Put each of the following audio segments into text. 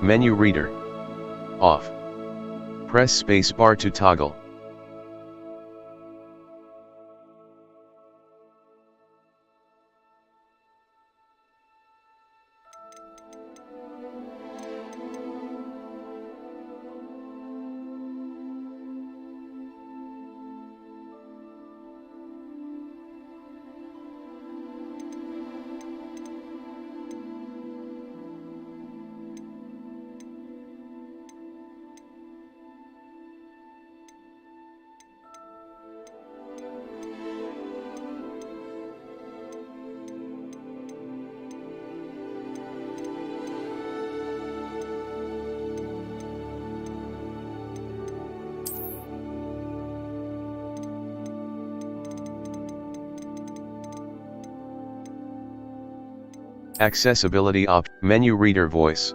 Menu reader. Off. Press space bar to toggle. Accessibility opt. Menu reader voice.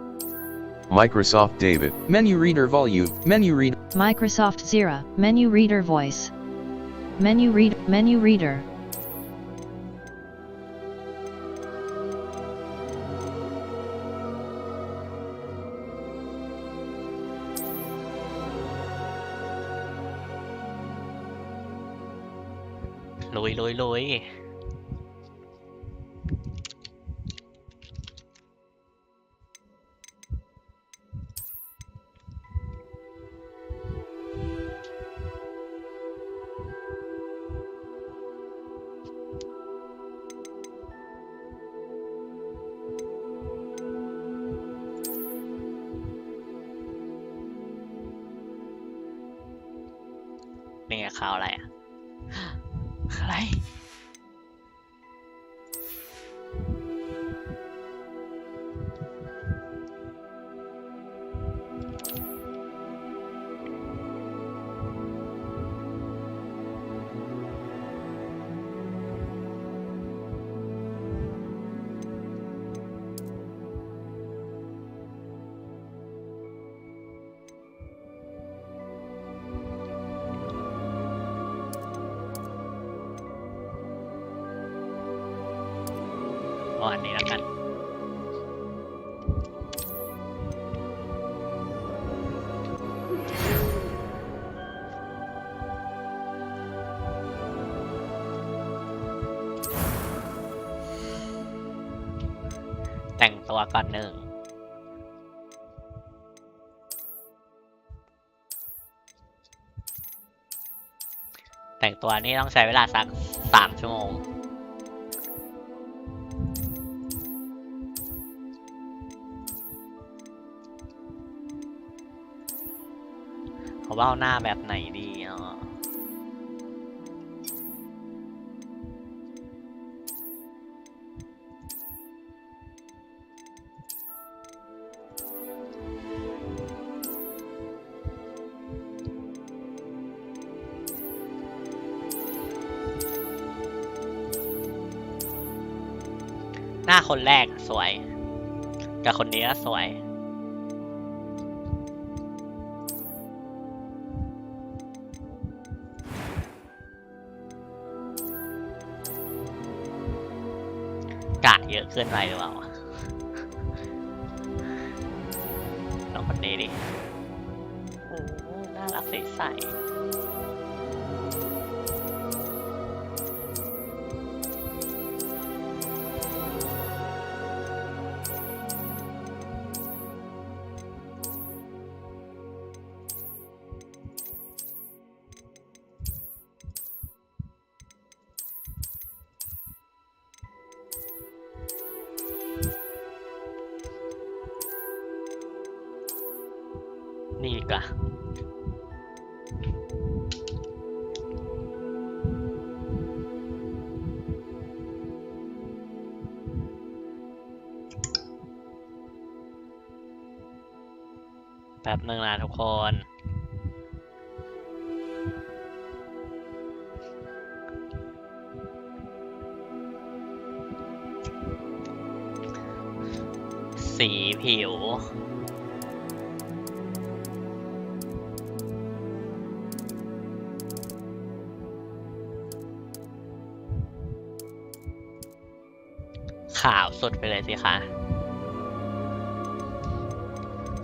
Microsoft David. Menu reader volume. Menu read. Microsoft Zira. Menu reader voice. Menu reader. Lùi. Này là khảo lại à? Đây. Anh này là cạnhแต่งตัวก่อนหนึ่งแต่งตัวนี้ต้องใช้เวลาสัก3 ชั่วโมงเขาว่าหน้าแบบไหนดีเนาะหน้าคนแรกสวยกับคนนี้ก็สวยกะเยอะเกินไปหรือเปล่าลองคนนี้ดิน่ารักใสนี่กะแป๊บนึงนะทุกคนสีผิวขาวสุดไปเลยสิคะ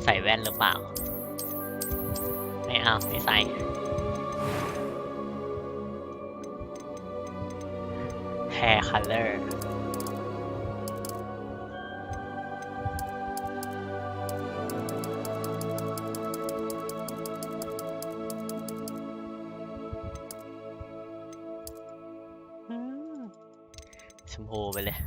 ใส่แว่นหรือเปล่าไม่เอาไม่ใส่hair color ชมพูไปเลย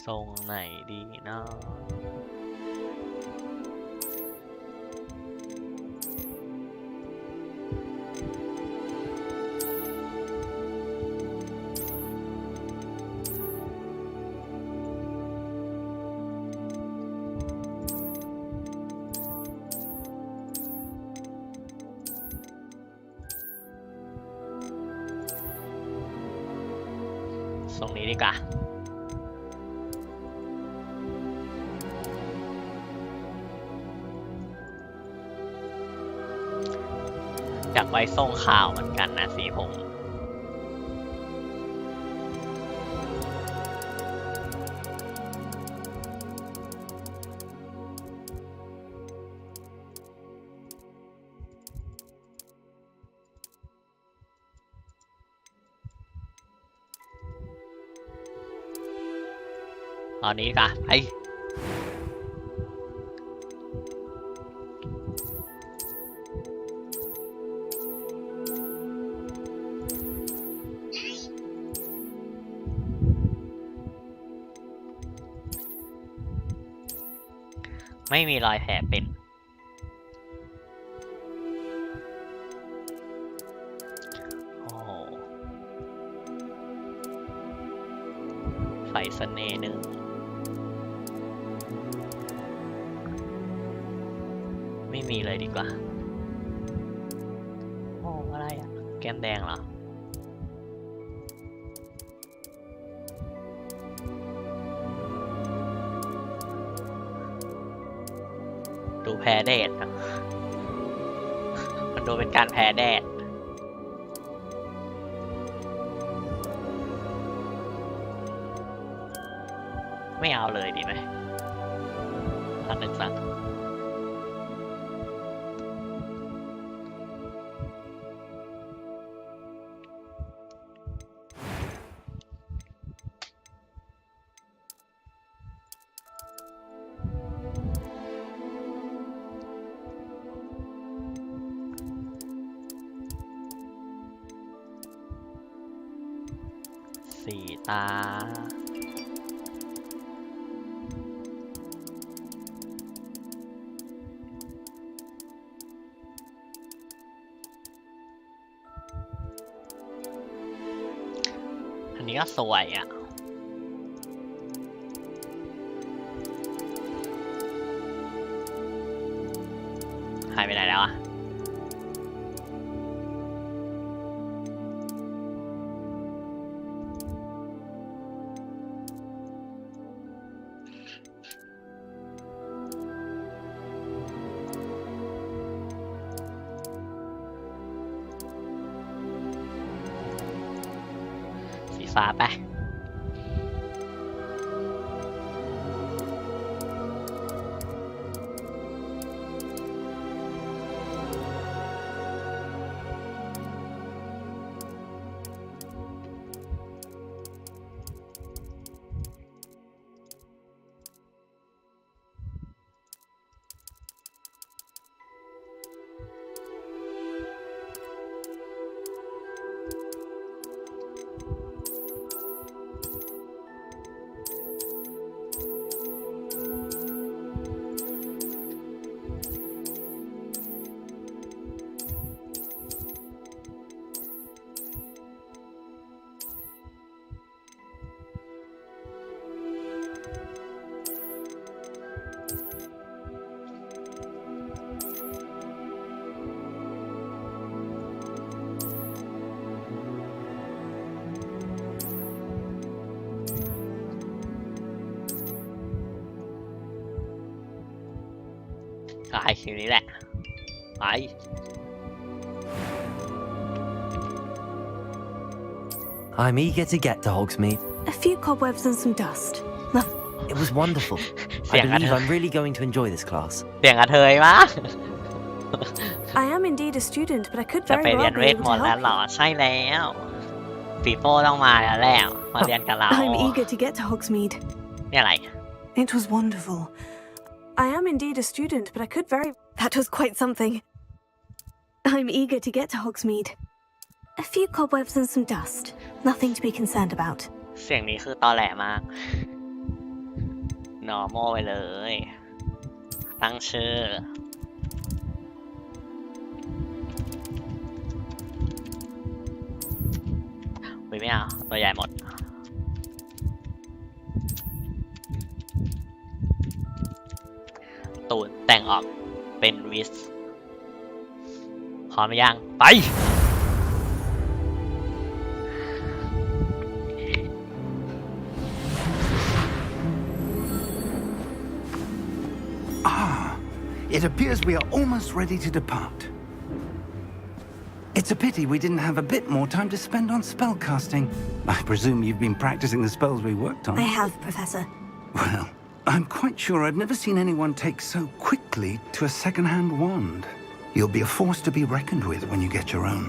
ทรงไหนดีเนาะทรงนี้ดีกว่าอยากไว้ทรงขาวเหมือนกันนะสีผมตอนนี้กะไปไม่มีรอยแผลเป็นโอ้ไฟเสน่ห์หนึ่งไม่มีเลยดีกว่าโอ้อะไรอ่ะแก้มแดงเหรอดูแพ้แดดนะมันดูเป็นการแพ้แดดไม่เอาเลยดีไหมพันหนึ่งสักสีตาอันนี้ก็สวยอ่ะหายไปไหนแล้วอ่ะสีฟ้าไป ทีนี้แหละไป I'm eager to get to Hogsmeade. A few cobwebs and some dust. It was wonderful. I believe I'm really going to enjoy this class. เสียงกระเทยมะ I am indeed a student, but I could จะ very ไปเรีย well น be เวท able ม to นต์แล้ว help เหรอ ใช่แล้วปีโป้ต้องมาแล้วแหละมาเรียนกับเรา I'm eager to get to Hogsmeade. นี่อะไร It was wonderful. I am indeed a student, but I could very... That was quite something. I'm eager to get to Hogsmeade. A few cobwebs and some dust. Nothing to be concerned about. เสียงนี้คือตอแหลมาก normal ไปเลย ตั้งชื่อไม่เอาตัวใหญ่หมดตูนแต่งออกเป็นวิสพร้อมหรือยังไป It appears we are almost ready to depart. It's a pity we didn't have a bit more time to spend on spellcasting. I presume you've been practicing the spells we worked on. I have, Professor. Well, I'm quite sure I've never seen anyone take so quickly to a second-hand wand. You'll be a force to be reckoned with when you get your own.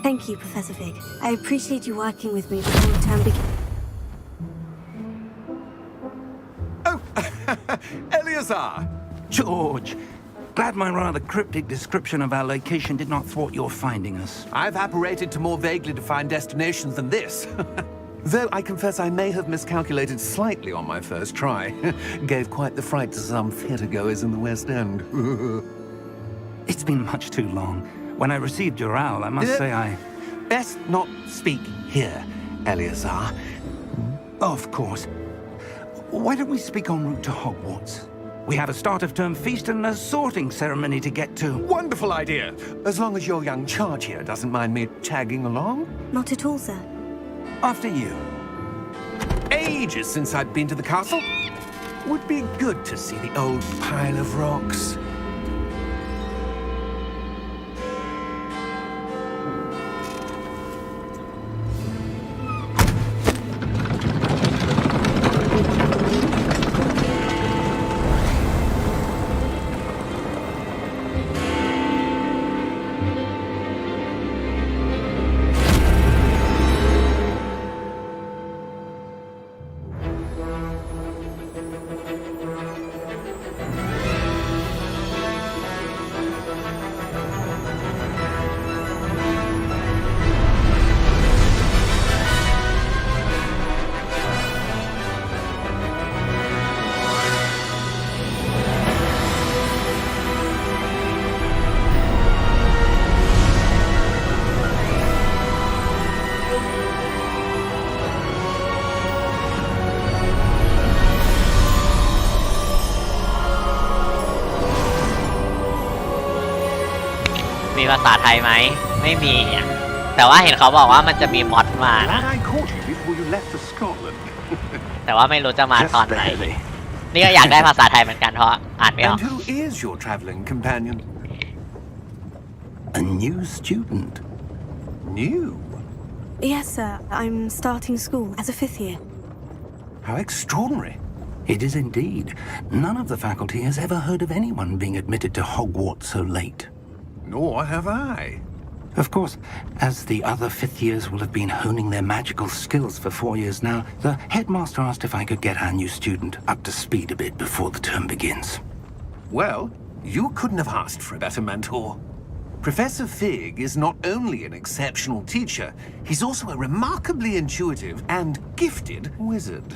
Thank you, Professor Fig. I appreciate you working with me before the term begins. Oh, Eleazar! George! Glad my rather cryptic description of our location did not thwart your finding us. I've apparated to more vaguely defined destinations than this. Though I confess I may have miscalculated slightly on my first try. Gave quite the fright to some theatre-goers in the West End. It's been much too long. When I received your owl, I must say I... Best not speak here, Eleazar. Of course. Why don't we speak en route to Hogwarts? We have a start-of-term feast and a sorting ceremony to get to. Wonderful idea. As long as your young charge here doesn't mind me tagging along. Not at all, sir. After you. Ages since I'd been to the castle. Would be good to see the old pile of rocks.มีภาษาไทยไหมไม่มีอ่ะแต่ว่าเห็นเขาบอกว่ามันจะมีมอดมานะ Glad I caught you before you left for Scotland. แต่ว่าไม่รู้จะมาตอนไหน Just barely. นี่ก็อยากได้ภาษาไทยเหมือนกันเพราะอ่านไม่ออก And who is your travelling companion? A new student. New? Yes, sir. I'm starting school as a 5th year. How extraordinary. It is indeed. None of the faculty has ever heard of anyone being admitted to Hogwarts so late. Nor have I. Of course, as the other 5th years will have been honing their magical skills for 4 years now, the headmaster asked if I could get our new student up to speed a bit before the term begins. Well, you couldn't have asked for a better mentor. Professor Fig is not only an exceptional teacher, he's also a remarkably intuitive and gifted wizard.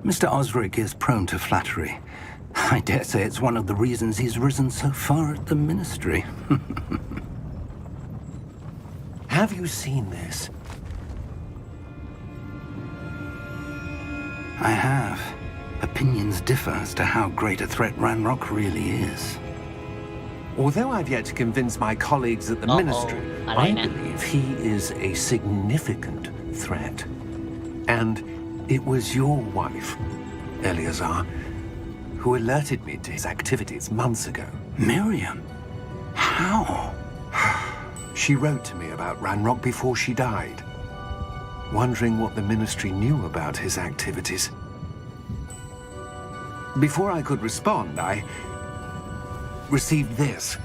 Mr. Osric is prone to flattery. I dare say it's one of the reasons he's risen so far at the ministry. Have you seen this? I have. Opinions differ as to how great a threat Ranrock really is. Although I've yet to convince my colleagues at the ministry, I believe he is a significant threat. And it was your wife, Eleazar, who who alerted me to his activities months ago. Miriam? How? She wrote to me about Ranrock before she died, wondering what the ministry knew about his activities. Before I could respond, I received this.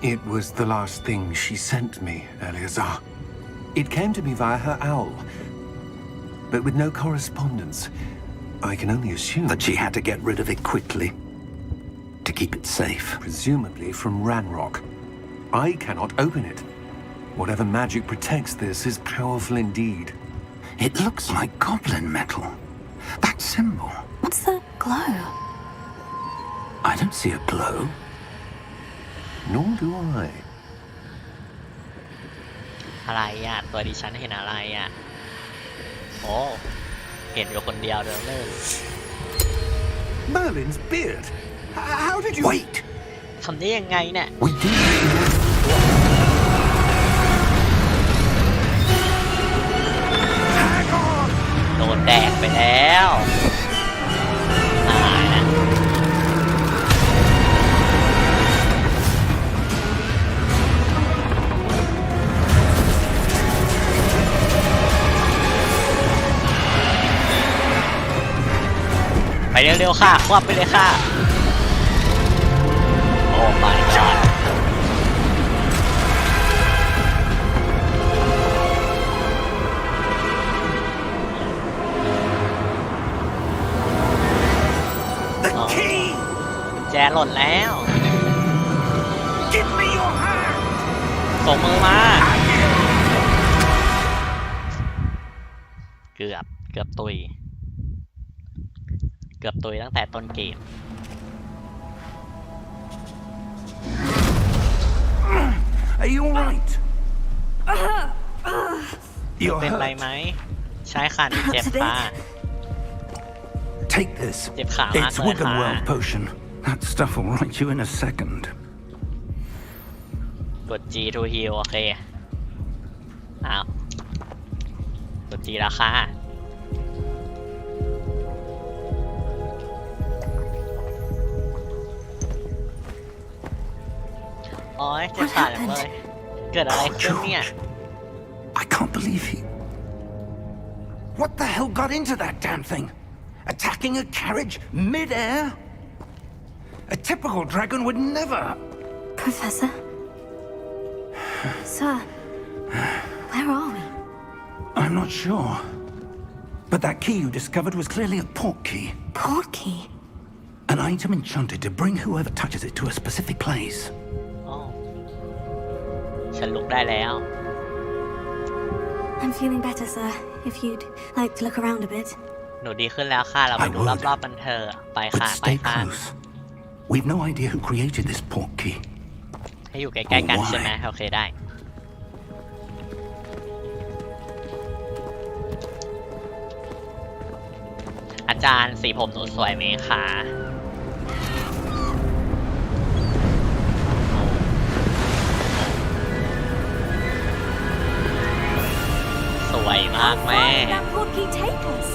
It was the last thing she sent me, Eleazar. It came to me via her owl, but with no correspondence. I can only assume That she had to get rid of it quickly to keep it safe. presumably from Ranrock. I cannot open it. Whatever magic protects this is powerful indeed. It looks like goblin metal. That symbol. What's that glow? I don't see a glow. Nor do I. อะไรอ่ะตัวดิฉันเห็นอะไรอ่ะโอ้เห็นอยู่คนเดียวเดินเล่น Merlin's beard. How did you... Wait! ทำได้ยังไงเนี่ย We did. โดนแดกไปแล้วตายนะไปเร็วๆค่ะควับไปเลยค่ะโอ้ my god The key! แจหล่นแล้ว Give me your hand! ส่งมือมาเกือบตุยตั้งแต่ต้นเกม Are you alright? เป็นไร You're ไหม hurt. ใช่ค่ะเจ็บค่ะ Take this. เจ็บขามาก It's เลยค่ะ Wiggenweld potion. That stuff will right you in a second. กด G to heal โอเคอ้าวกด G แล้วค่ะโอ้ยเจ็บขาจังเลย เกิดอะไรขึ้นเนี่ย I can't believe he... What the hell got into that damn thing? Attacking a carriage mid-air? A typical dragon would never... Professor? Sir, where are we? I'm not sure. But that key you discovered was clearly a port key. Port key? An item enchanted to bring whoever touches it to a specific place. อ๋อฉันลุกได้แล้ว I'm feeling better, sir. If you'd like to look around a bit. หนูดีขึ้นแล้วค่ะ เราไปดู I would. รอบๆกันเถอะไป But ค่ะ ไป stay ค่ะ close. We've no idea who created this port key. ให้อยู่ใกล้ๆกันใช่ไหมโอเคได้ อาจารย์สีผมหนูสวยไหมคะสวยมากแม่ Where did that port key take us?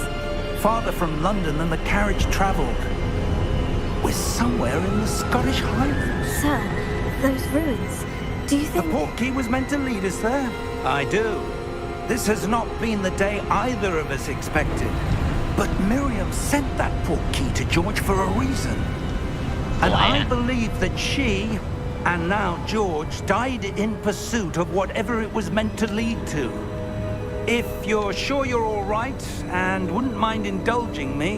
Farther from London than the carriage travelled. We're somewhere in the Scottish Highlands. Sir, those ruins. Do you The think... port key was meant to lead us there? I do. This has not been the day either of us expected. But Miriam sent that port key to George for a reason. And I believe that she, and now George, died in pursuit of whatever it was meant to lead to. If you're sure you're all right and wouldn't mind indulging me,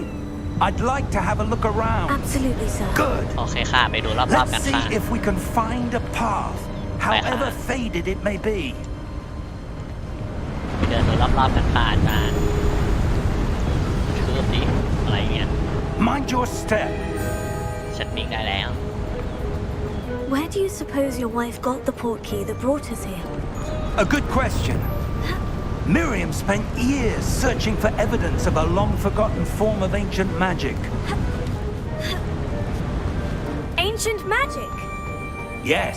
I'd like to have a look around. Absolutely, sir. Good. โอเคค่ะ ไปดูรอบๆ Let's กัน see ค่ะ if we can find a path, however faded it may be. ไปเดินดูรอบๆกันค่ะอาจารย์คืบดิอะไรเนี่ย Mind your step. ฉันนิ่งได้แล้ว Where do you suppose your wife got the port key that brought us here? A good question. Miriam spent years searching for evidence of a long-forgotten form of ancient magic. Ancient magic? Yes,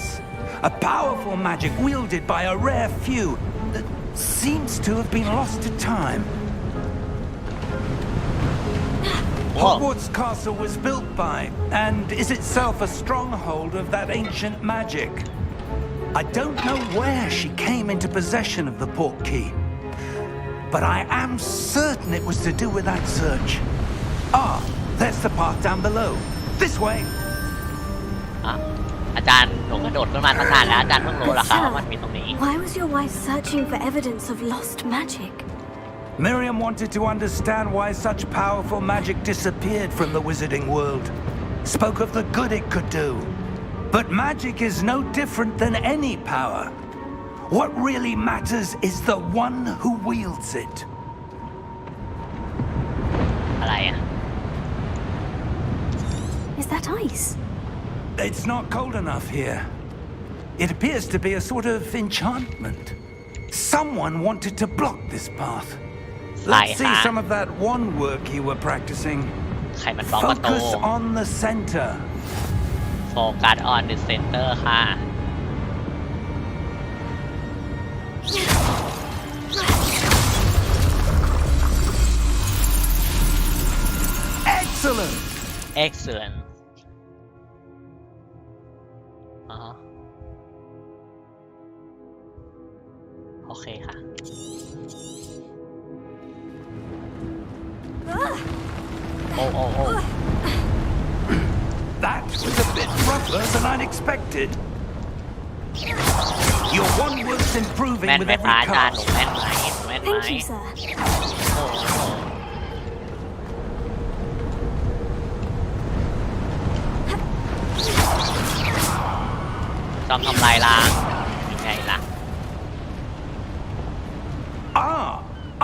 a powerful magic wielded by a rare few that seems to have been lost to time. Hogwarts Castle was built by, and is itself a stronghold of that ancient magic. I don't know where she came into possession of the portkey, but I am certain it was to do with that search. Ah, there's the path down below. This way. อาจารย์หนูกระโดดขึ้นมาตั้งนานแล้วอาจารย์เพิ่งรู้เหรอคะว่ามันมีตรงนี้ Why was your wife searching for evidence of lost magic? Miriam wanted to understand why such powerful magic disappeared from the wizarding world. Spoke of the good it could do. But magic is no different than any power. What really matters is the one who wields it. อะไรอ่ะ Is that ice? It's not cold enough here. It appears to be a sort of enchantment. Someone wanted to block this path. Let's see some of that wand work you were practicing. ใครมันบล็อกประตู Focus on the center. Focus on the center ค่ะ Excellent. Excellent โอเคค่ะ That was a bit rougher than I'd expected. Your wand work's improving แม่น with ไหม every คะอาจารย์หนู cast. แม่นไหมแม่นไหม Thank you, sir. โอ้โหจอมทำลายล้างยังไงล่ะ Ah,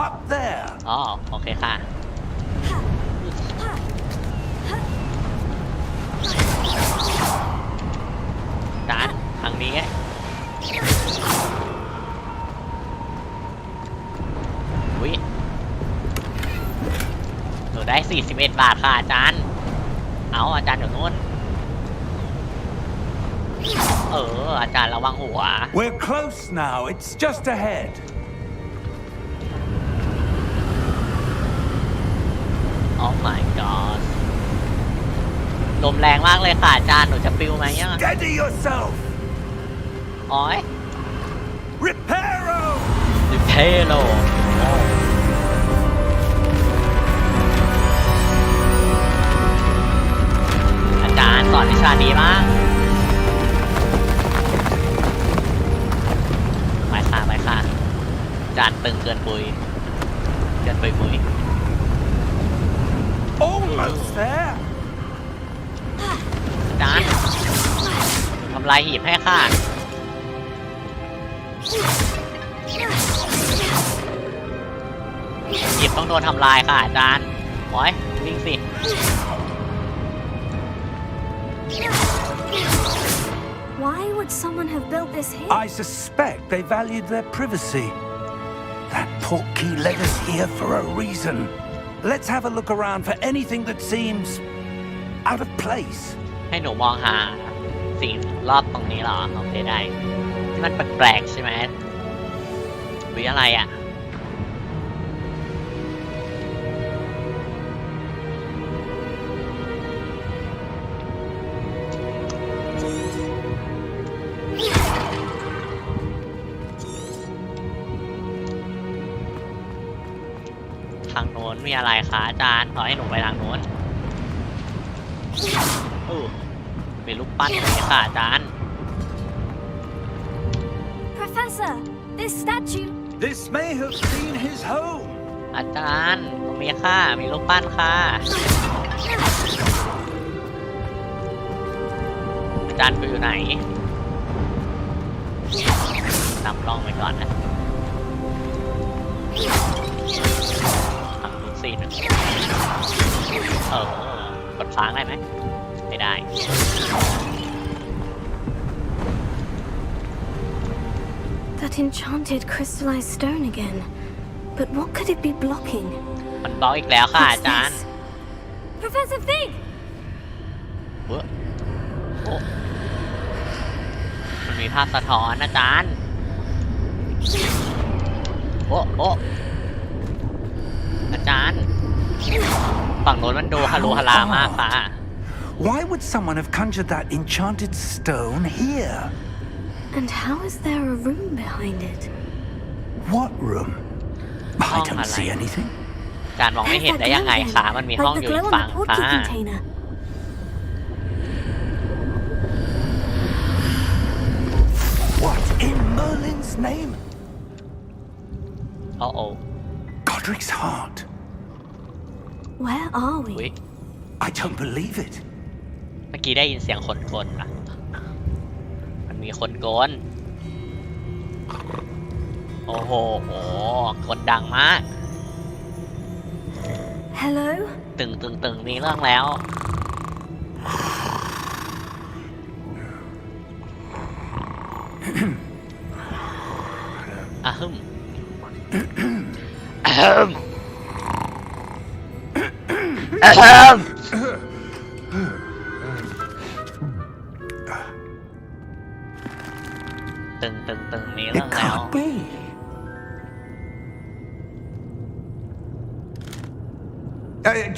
up there. อ๋อโอเคค่ะจานทางนี้อุ๊ยหนูได้41 บาทค่ะอาจารย์เอาอาจารย์อยู่นู้นอาจารย์ระวังหัว We're close now. It's just ahead. Oh my god ลมแรงมากเลยค่ะอาจารย์หนูจะปลิวไหมยัง Steady yourself. อ๋อย Reparo. ดิเพโลอาจารย์สอนวิชาดีมากไปค่ะอาจารย์ตึงเกินปุยปุย Almost there. อาจารย์ทำลายหีบให้ค่ะหีบต้องโดนทำลายค่ะอาจารย์โอ้ยวิ่งสิ Why would someone have built this here? I suspect they valued their privacy. That portkey led us here for a reason. Let's have a look around for anything that seems out of place. ให้หนูมองหาสิ่งรอบตรงนี้เหรอโอเคได้ที่มันแปลกๆใช่ไหมวิอะไรอ่ะทางโน้นมีอะไรคะอาจารย์ขอให้หนูไปทางโน้นมีรูปปั้นอะไรค่ะอาจารย์ Professor, this statue. This may have been his home. อาจารย์มีค่ะมีรูปปั้นค่ะอาจารย์ไปอยู่ไหนนำร่องไปก่อนนะทำทุกซีนกดค้างได้ไหมไม่ได้ That enchanted crystallized stone again. But what could it be blocking? มันบล็อกอีกแล้วค่ะ What's อาจารย์ this? Professor Fig! โอ้มันมีภาพสะท้อนอาจารย์โอ้อาจารย์ ฝั่งโน้นมันดูฮารุฮารามากค่ะ Why would someone have conjured that enchanted stone here? And how is there a room behind it? What room? I don't see anything. การมองไม่เห็นได้ยังไงคะมันมีห้อง Like อ the ยู่อี glow ก on ฝั่ง the portkey ค่ะ container. What in Merlin's name? โอ้โอ้ Godric's heart. Where are อุ๊ย we? I don't believe it. เมื่อกี้ได้ยินเสียงคนกลนะมันมีคนกลโอ้โหคนดังมาก Hello? ตึงมีเรื่องแล้วอะฮึมอะฮึมอะฮึมตึงมีเรื่อง It แล้ว can't be.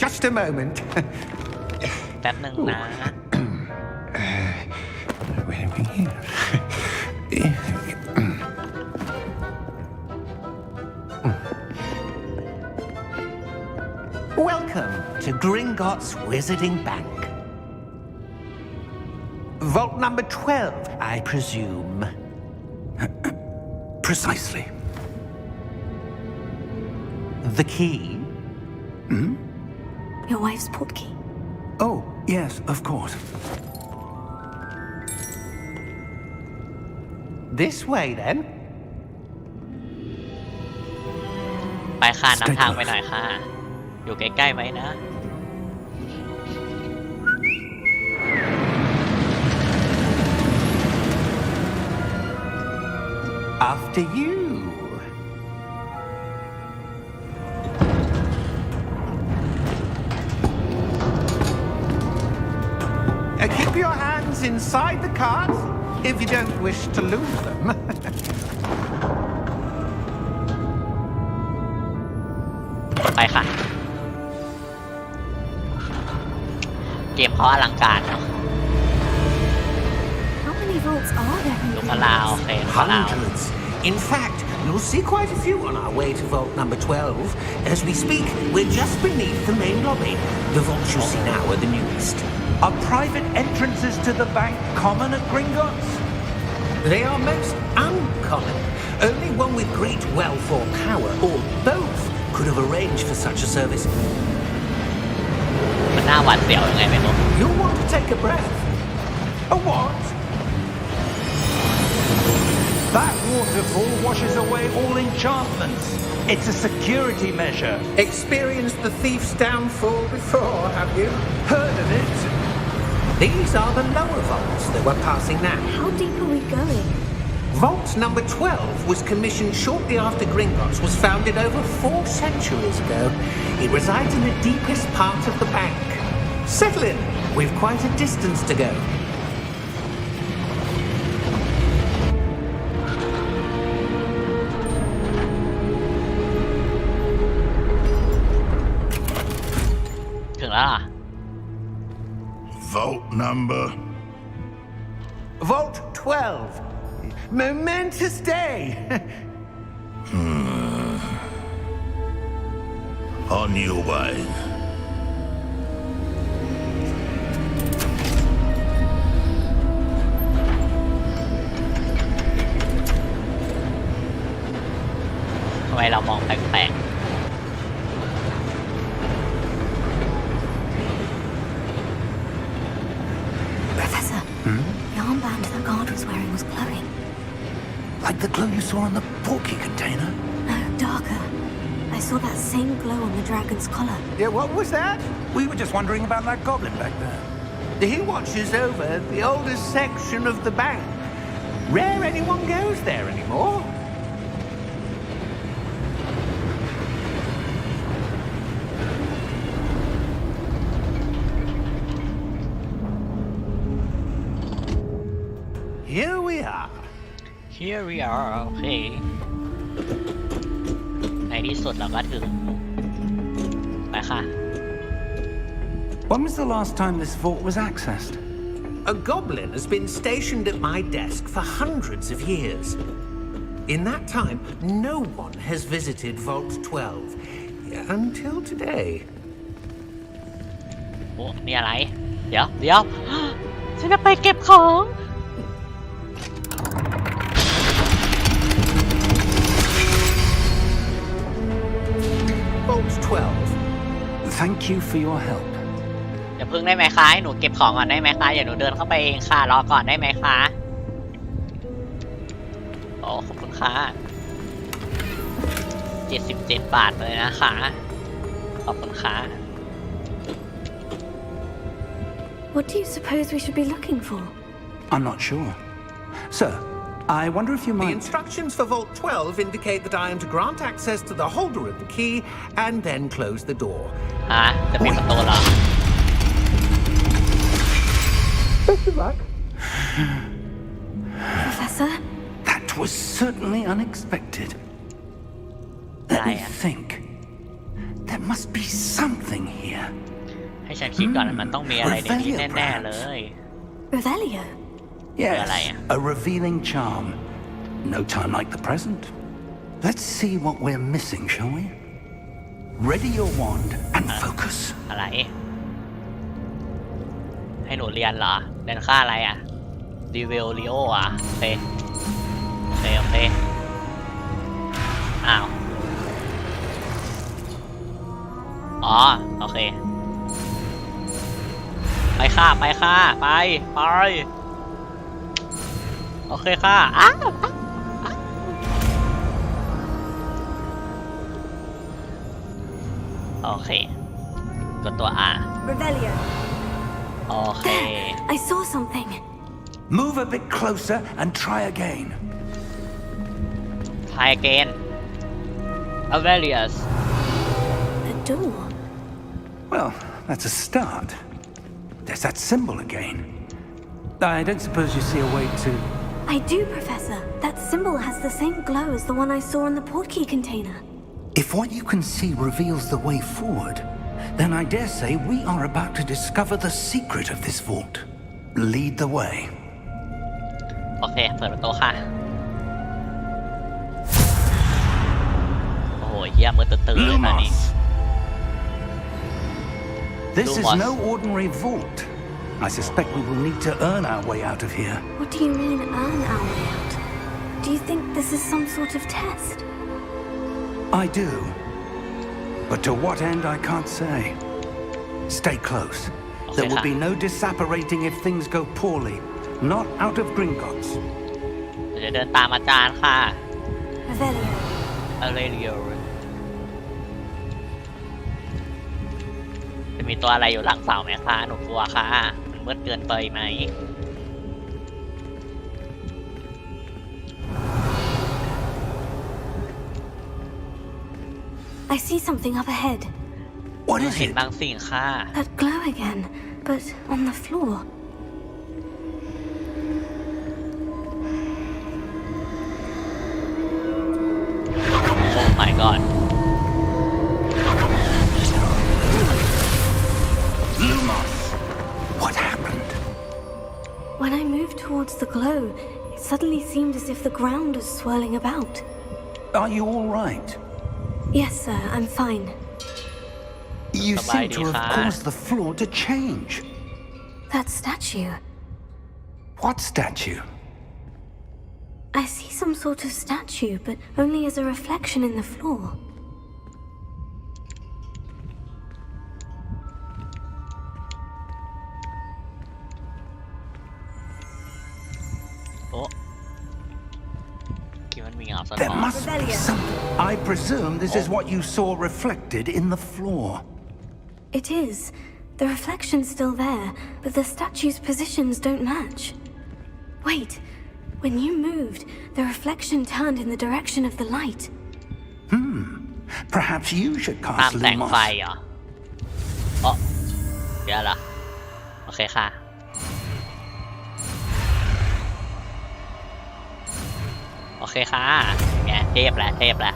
'Just a moment. แป๊บหนึ่งนะ Welcome to Gringotts Wizarding Bank. Vault number 12, I presume. Precisely. The key? Your wife's portkey. Oh, yes, of course. This way, then. ไปค่ะนำทางไปหน่อยค่ะ อยู่ใกล้ๆไว้นะ After you. Keep your hands inside the cart if you don't wish to lose them. ไปค่ะ เกมเขาอลังการเนาะ How many vaults are there in ลูกมะลาวโอเคลูกมะลาว Hundreds. In fact, you'll see quite a few on our way to vault number 12. As we speak, we're just beneath the main lobby. The vaults you see now are the newest. Are private entrances to the bank common at Gringotts? They are most uncommon. Only one with great wealth or power, or both, could have arranged for such a service. มันน่าหวาดเสียวยังไงไม่รู้ You'll want to take a breath. A what? That waterfall washes away all enchantments. It's a security measure. Experienced the thief's downfall before, have you? Heard of it? These are the lower vaults that we're passing now. How deep are we going? Vault number 12 was commissioned shortly after Gringotts was founded over 4 centuries ago. It resides in the deepest part of the bank. Settle in. We've quite a distance to go. ถึงแล้วล่ะ Vault number. Vault 12. Momentous day. On your way. ทำไมเรามองแปลก Professor, the armband that guard was wearing was glowing. Like the glow you saw on the portkey container? No, darker. I saw that same glow on the dragon's collar. Yeah, what was that? We were just wondering about that goblin back there. He watches over the oldest section of the bank. Rare anyone goes there anymore. Here we are.ๆ Here we are โอเค ในที่สุดเราก็ถึง ไปค่ะ When was the last time this vault was accessed? A goblin has been stationed at my desk for hundreds of years. In that time, no one has visited Vault 12 until today. โอ้นี่อะไร เดี๋ยว ฉันจะไปเก็บของ Vault 12. Thank you for your help. อย่าพึ่งได้ไหมคะให้หนูเก็บของก่อนได้ไหมคะอย่าหนูเดินเข้าไปเองค่ะรอก่อนได้ไหมคะโอ้ขอบคุณค่ะ77 บาทเลยนะคะขอบคุณค่ะ What do you suppose we should be looking for? I'm not sure. Sir, I wonder if you The might... instructions for Vault 12 indicate that I am to grant access to the holder of the key and then close the door. จะปิดประตูเหรอ Professor? That was certainly unexpected. Let me think. There must be something here. ให้ฉันคิดก่อนมันต้องมีอะไรในนี้แน่ๆเลย Revelio? Yes, a revealing charm. No time like the present. Let's see what we're missing, shall we? Ready your wand and focus. อะไรให้หนูเรียนเหรอเรียนค่าอะไรอ่ะรีเวลลิโออ่ะโอเคอ้าวอ๋อโอเคไปค่ะไปโอเคค่ะอ้าวโอเคกดตัว R Revelio. โอเค I saw something. Move a bit closer and try again. Try again Avelius A door. Well, that's a start. There's that symbol again. I don't suppose you see a way to... I do, Professor. That symbol has the same glow as the one I saw in the portkey container. If what you can see reveals the way forward, then I dare say we are about to discover the secret of this vault. Lead the way. โอเคเปิดประตูค่ะโอ้โหเหี้ยมือตื่นเลยตอนนี้ This is no ordinary vault. I suspect we will need to earn our way out of here. What do you mean, earn our way out? Do you think this is some sort of test? I do. But to what end, I can't say. Stay close. There will be no disapparating if things go poorly. Not out of Gringotts. จะเดินตามอาจารย์ค่ะ Revelio. Aurelio จะมีตัวอะไรอยู่หลังเสาไหมคะหนูกลัวค่ะมันมืดเกินไปไหม I see something up ahead. What is เห็น it? บางสิ่งค่ะ That glow again, but on the floor. Oh my god Lumos! What happened? When I moved towards the glow, it suddenly seemed as if the ground was swirling about. Are you all right? Yes, sir, I'm fine. You seem to have caused the floor to change. That statue. What statue? I see some sort of statue, but only as a reflection in the floor. Oh. There must be something. I presume this is what you saw reflected in the floor. It is. The reflection's still there, but the statue's positions don't match. Wait. When you moved, the reflection turned in the direction of the light. Perhaps you should cast แสงไฟ Lumos. เหรออ๋อเดี๋ยวเหรอโอเคค่ะโอเคค่ะไงเทพแหละ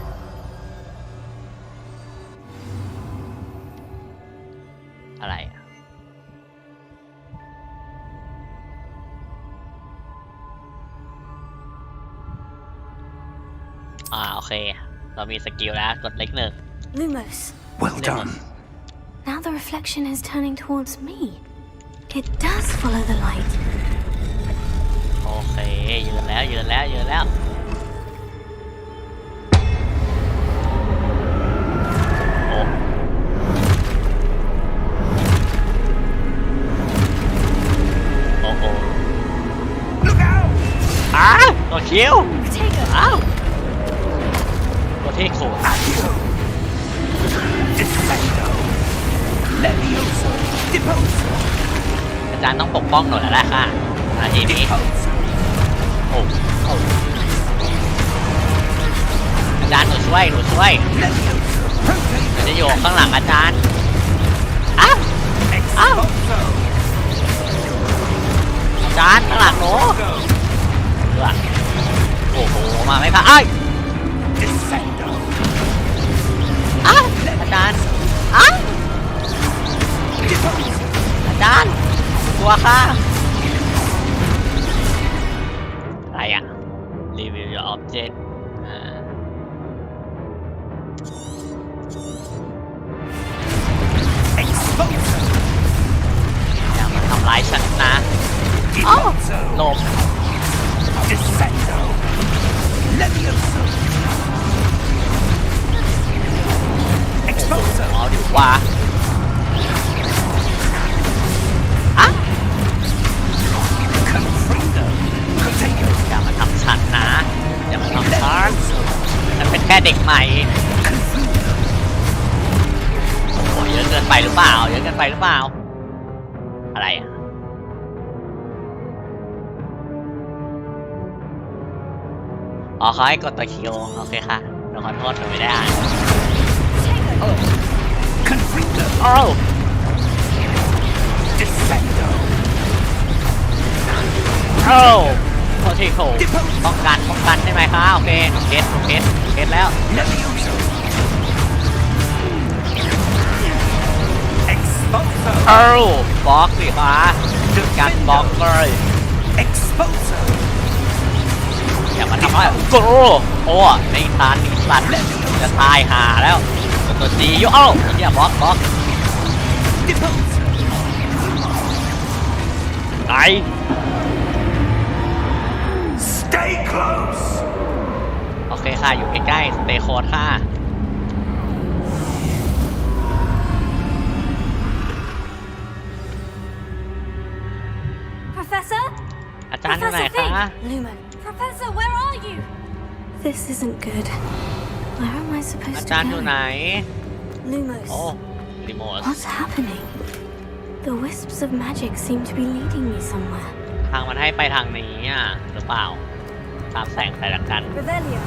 โอเคเรามีสกิลแล้วกดเล็กหนึ่ง Lumos. Well done. Now the reflection is turning towards me. It does follow the light. โอเคยืนแล้วโอ้โห Look out! ตัวคิว Potato. ตัวที่ขู่ Defendo. Levioso. Deposo. อาจารย์ต้องปกป้องหนูแล้วแหละค่ะนาทีนี้ Deposo. โอ้อาจารย์หนูช่วย Levioso. จะอยู่ Rotate. ข้างหลังอาจารย์Expulso. อาจารย์ข้างหลังหนู Go. โอ้โหมาไม่ผ่านDefendo. อาจารย์ Deposo. อาจารย์ตัวค่ะอะไรอ่ะรีวิว your object อย่ามาทำร้ายฉันนะ Deposo. หลบ Defendo. Levioso. Expulso. เอาดีกว่าConfrido. Potato. อย่ามาทำฉันนะอย่ามาทำฉันฉันเป็นแค่เด็กใหม่โอ้โหเยอะเกินไปหรือเปล่าอะไรอ่ะเขาให้กดตัวคิวโอเคค่ะเราขอโทษหนูไม่ได้ Confrido. โอ้ Defendo. โทษทีโถป้องกันได้ไหมคะโอเคเคสแล้ว Levioso. Expulso. บล็อกสิคะการบล็อกเลย Expulso. อย่ามาทำอะไรโอ้ในทานมีสัตว์จะตายหาแล้วตัวดีอยู่อย่าบล็อก Deposo. ไง Stay close. โอเคค่ะอยู่ใกล้ๆสเตย์โคดค่ะ Professor? อาจารย์อยู่ไหน Professor คะ Fig! Lumen. Professor, where are you? This isn't good. Where am I อา supposed จารย์ to อยู่ go? ไหน Lumos. โอ้รีโมท What's happening? The wisps of magic seem to be leading me somewhere. ทางมันให้ไปทางนี้อ่ะหรือเปล่าตามแสงแต่ละกัน Revelio.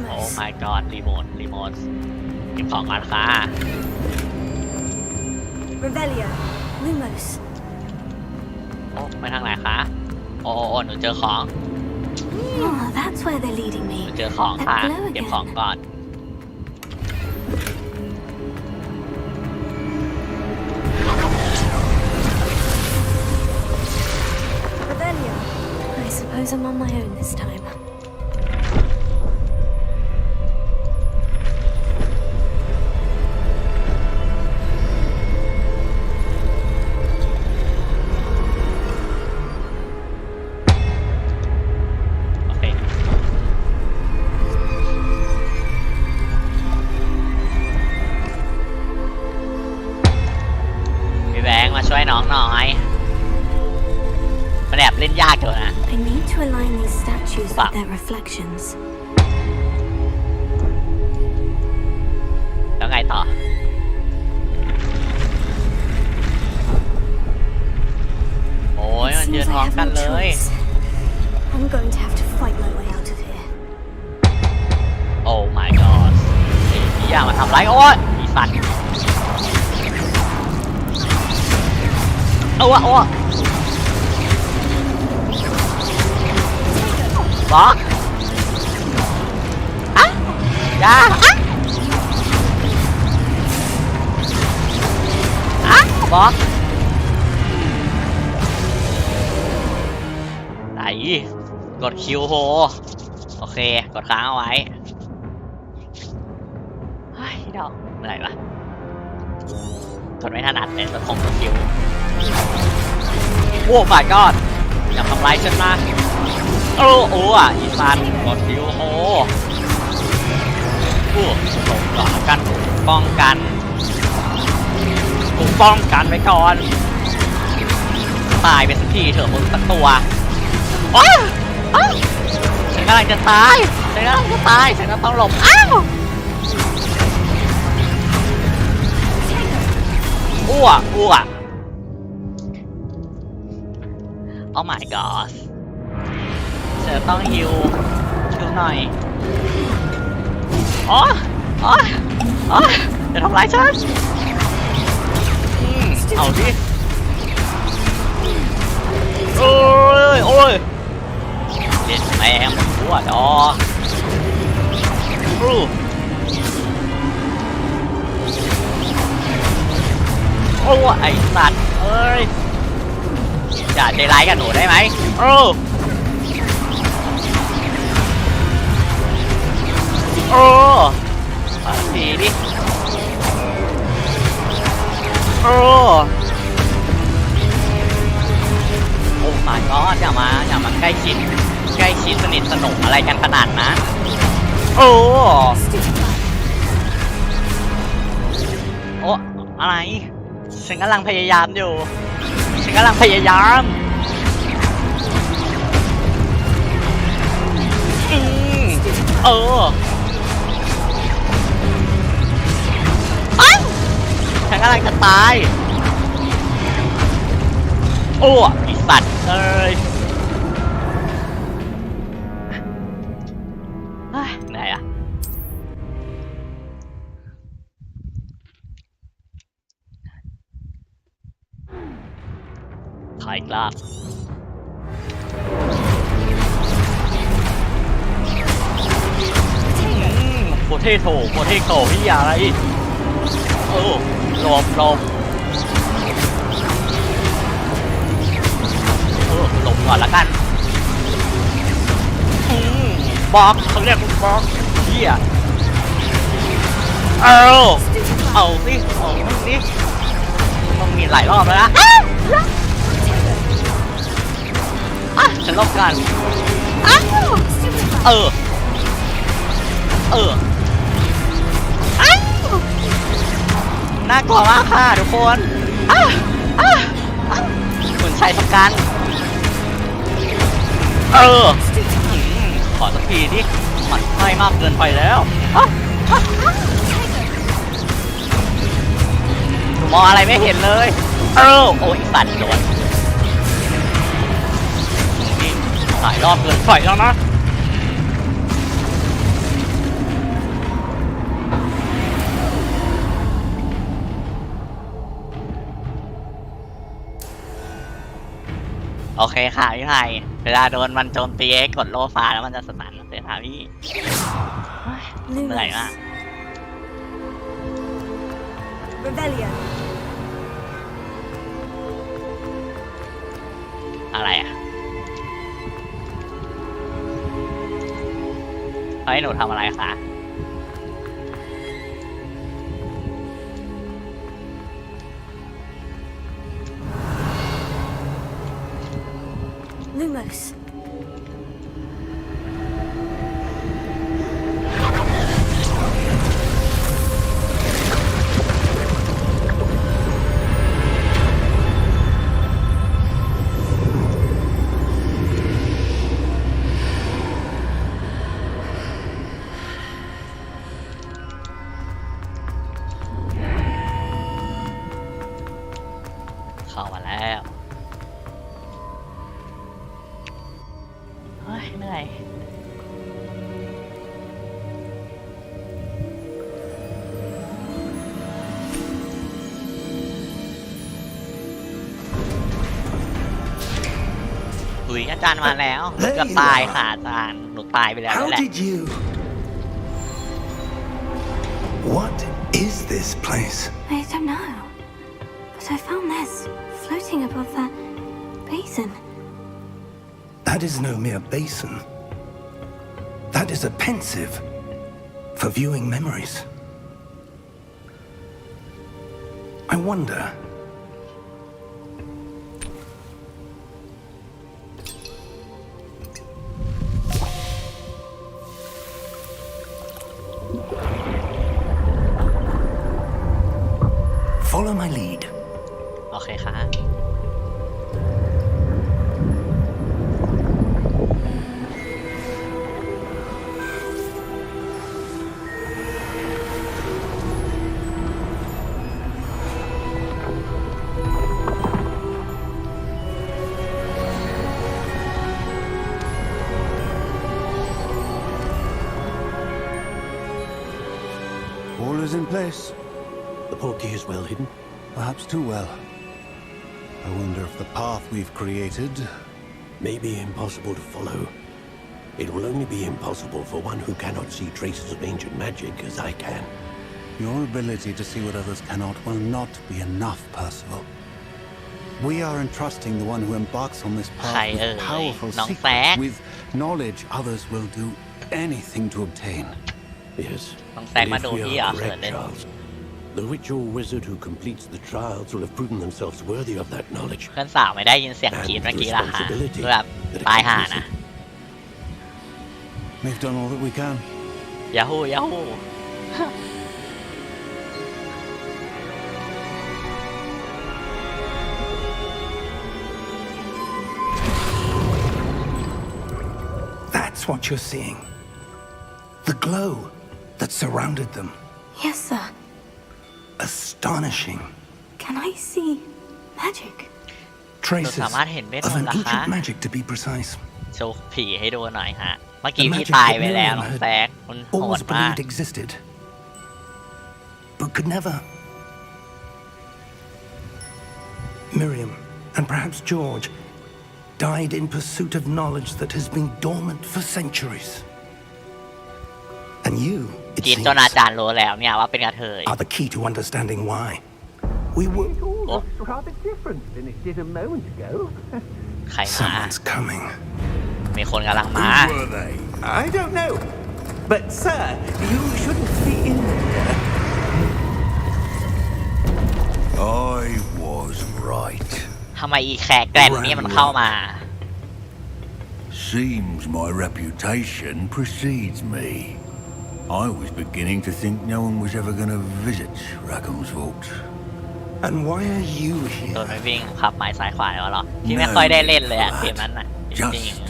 โอ้ Lumos. my god รีโมทเก็บของกันค่ะ Revelio. Lumos. โอ้ไปทางไหนคะโอ้หนูเจอของ Oh, that's where they're leading หนู me. เจอของค่ะ That glow เก็บของ again. ก่อน Revelio. I suppose I'm on my own this time. โอเคพี่แบงค์มาช่วยน้องหน่อยมันแอบเล่นยากอยู่นะ I need to align these statues Wow. with their reflections. แล้วไงต่อ โอ้ย It มันยืน seems พร้อ I ม have กัน no เลย choice. I'm going to have to fight my way out of here. โอ้ my god ไอ้พี่อย่ามาทำไรโอ้ยอีสัตว์โอ้บล็อกอย่าบล็อกไหน กดคิวโฮโอเคกดค้างเอาไว้เฮ้ยดอกเมื่อไหร่วะกดไม่ถนัดเลยกดคงกดคิวโอ้ my god อย่าทำร้ายฉันนะโอ้อ่ะอีสันกดคิวโฮส่งก่อนกันป้องกันกูป้องกันไว้ก่อนตายไปสักทีเถอะมึงสักตัวฉันกำลังจะตายฉันกำลังจะตายฉันก็ต้องหลบอ้าวอ้วOh my god ฉันต้องฮิวหน่อยจะทำร้ายฉันเอาดิโอ้ยเด็ดแม่งหัวดอไอ้สัตว์เอ้ยอย่าใจร้ายกับหนูได้ไหมทีดิโอ้ my god อย่ามาใกล้ชิดสนิทสนมอะไรกันขนาดนั้นโอ้อะไรฉันกำลังพยายามอยู่ฉันกำลังจะตายอีสัตว์เอ้ยไหนอะใครกล้าโคเทโถพี่อะไรหลบหลบก่อนละกันบล็อกเขาเรียกบล็อกเฮียเอาสิมันมีหลายรอบแล้วนะฉันลบกันน่ากลัวมากค่ะทุกคนเหมือนใช้ทำการขอสักทีดิมันไม่มากเกินไปแล้วมองอะไรไม่เห็นเลยโอ้ยสัตว์โดนนี่หลายรอบเกินไปแล้วนะโอเคค่ะพี่ไผ่เวลาโดนมันโจมตีกดโลฟ้าแล้วมันจะสตันเลยค่ะพี่เหนื่อยมากอะไรอ่ะให้หนูทำอะไรคะLumos. เข้ามาแล้วเหนื่อยอาจารย์มาแล้วจะตายค่ะอาจารย์หนูตายไปแล้วแหละ What is this place? I don't know, but I found this floating above that basin. That is no mere basin. That is a pensive for viewing memories. I wonder. Follow my lead. โอเคค่ะ All is in place. The portkey is well hidden. Perhaps too well. I wonder if the path we've created May be impossible to follow. It will only be impossible for one who cannot see traces of ancient magic as I can. Your ability to see what others cannot will not be enough, Percival. We are entrusting the one who embarks on this ใคร path เอ่ with ย powerful น้องแซก secrets, with knowledge others will do anything to obtain. Yes. น้องแซก And มา if ดู we พี่ are เขิน correct, เล่น Charles, the witch or wizard who completes the trials will have proven themselves worthy of that knowledge. เพื่อนสาวไม่ได้ยินเสียงกรีดเมื่อกี้ละฮะแบบตายห่านะ We've done all that we can. ยาฮูยาฮู That's what you're seeing. The glow that surrounded them. Yes, sir. Astonishing. Can I see magic? Traces สามารถเห็นเวทม of น an ต์นะคะ ancient magic, to be precise. โชว์ผีให้ดูหน่อยฮะ เมื่อกี้พี่ตายไปแล้วน้องแซกมันโหด Always มาก believed existed, but could never. Miriam, and perhaps George, died in pursuit of knowledge that has been dormant for centuries. And you, it กิน seems, จนอาจารย์รู้แล้วเนี่ยว่าเป็นกระเทย are the key to understanding why. We were. Rather different than it did a moment ago. ใครมา Someone's coming. มีคนกำลังมา Who were they? I don't know. But, sir, you shouldn't be in here. I was right. ทำไมอีแขกแกร่นนี่มันเข้ามา Seems my reputation precedes me. I was beginning to think no one was ever going to visit Rackham's Vault. And why are you โดน here? ไม่วิ่งขับไม้ซ้ายขวาแล้วเหรอที่ไม่ค่อยได้เล่นเลยอะเกมนั้นน่ะจริง Just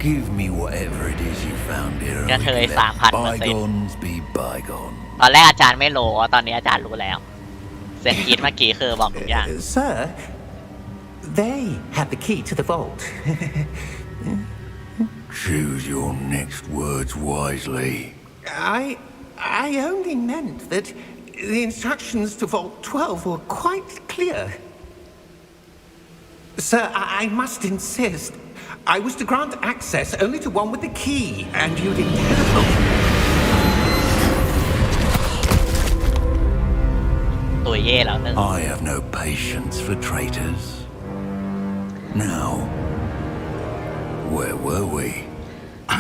give me whatever it is you found here. and กระเทย we can let 3,000% bygones be bygone. ๆตอนแรกอาจารย์ไม่รู้ตอนนี้อาจารย์รู้แล้วเสียงกรีดเมื่อกี้คือบอกทุกอย่าง Sir, they had the key to the vault. Choose your next words wisely. I only meant that the instructions to Vault 12 were quite clear. Sir, I must insist. I was to grant access only to one with the key, and you didn't have. ตัวเย่แล้วนึง I have no patience for traitors. Now, where were we?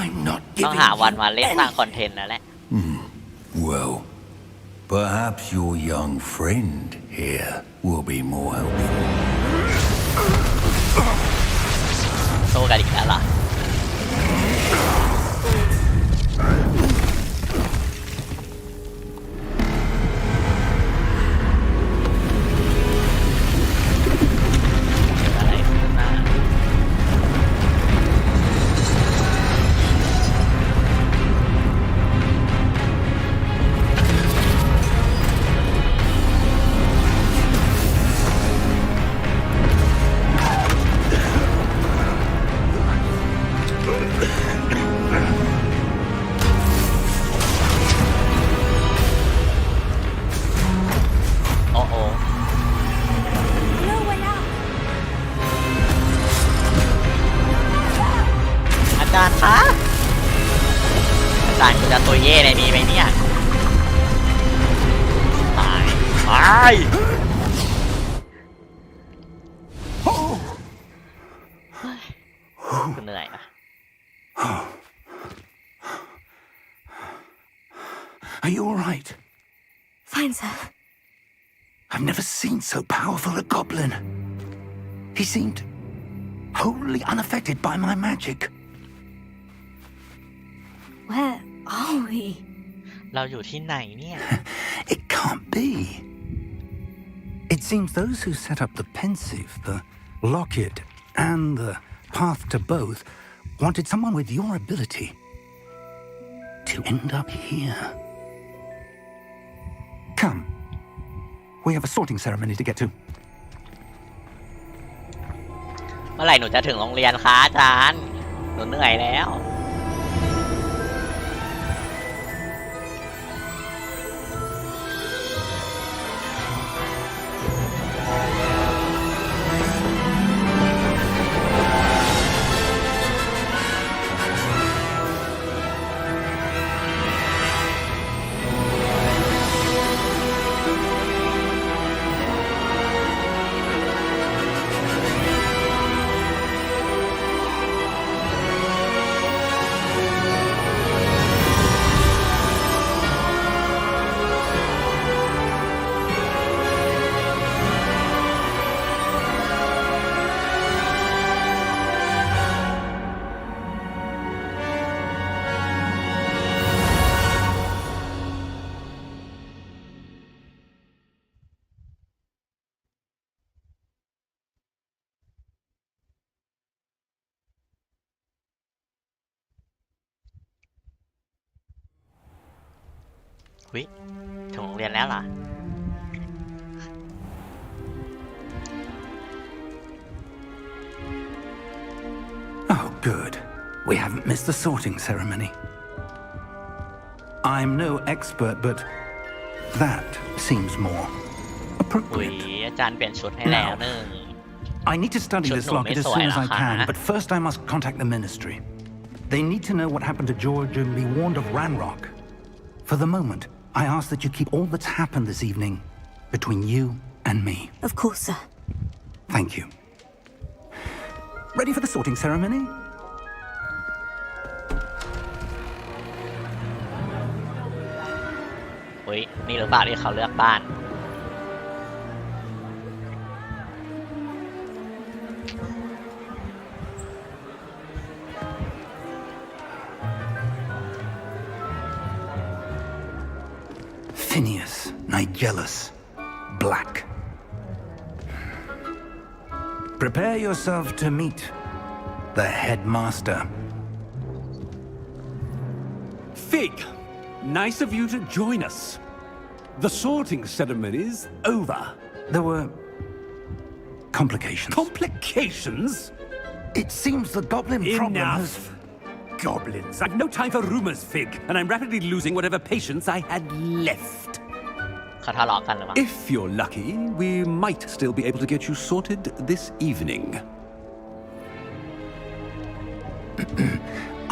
I'm not ต้อง giving หาวัน you มาเล่นสร้างคอน anything. เทนต์นั่นแหละ Well, perhaps your young friend here will be more helpful. โตกันอีกแล้วล่ะ อะไรขึ้นมา โอ้โห No way out. อาจารย์คะอาจารย์คุณจะตัวเย่ในนี้ไหมเนี่ยตายตายเหนื่อยนะ Are you all right? Fine, sir. I've never seen so powerful a goblin. He seemed wholly unaffected by my magic. Where are we? เราอยู่ที่ไหนเนี่ย It can't be. It seems those who set up the pensive, the locket, and the path to both wanted someone with your ability to end up here. Come. We have a sorting ceremony to get to. เมื่อไหร่หนูจะถึงโรงเรียนคะอาจารย์หนูเหนื่อยแล้วถึงโรงเรียนแล้วล่ะ Oh, good. We haven't missed the sorting ceremony. I'm no expert, but that seems more appropriate. อาจารย์เปลี่ยนชุดให้แล้วนึง I need to study this locket as soon as I can, but first I must contact the ministry. They need to know what happened to George and be warned of Ranrock. For the moment, I ask that you keep all that's happened this evening between you and me. Of course, sir. Thank you. Ready for the sorting ceremony? Ui, นี่หรือเปล่าที่เขาเลือกบ้าน Phineas, Nigellus, Black. Prepare yourself to meet the headmaster. Fig, nice of you to join us. The sorting ceremony's over. There were complications. Complications? It seems the goblin problem has... Enough. Goblins. I've no time for rumors, Fig, and I'm rapidly losing whatever patience I had left. เขาทะเลาะกันหรือเปล่า If you're lucky, we might still be able to get you sorted this evening.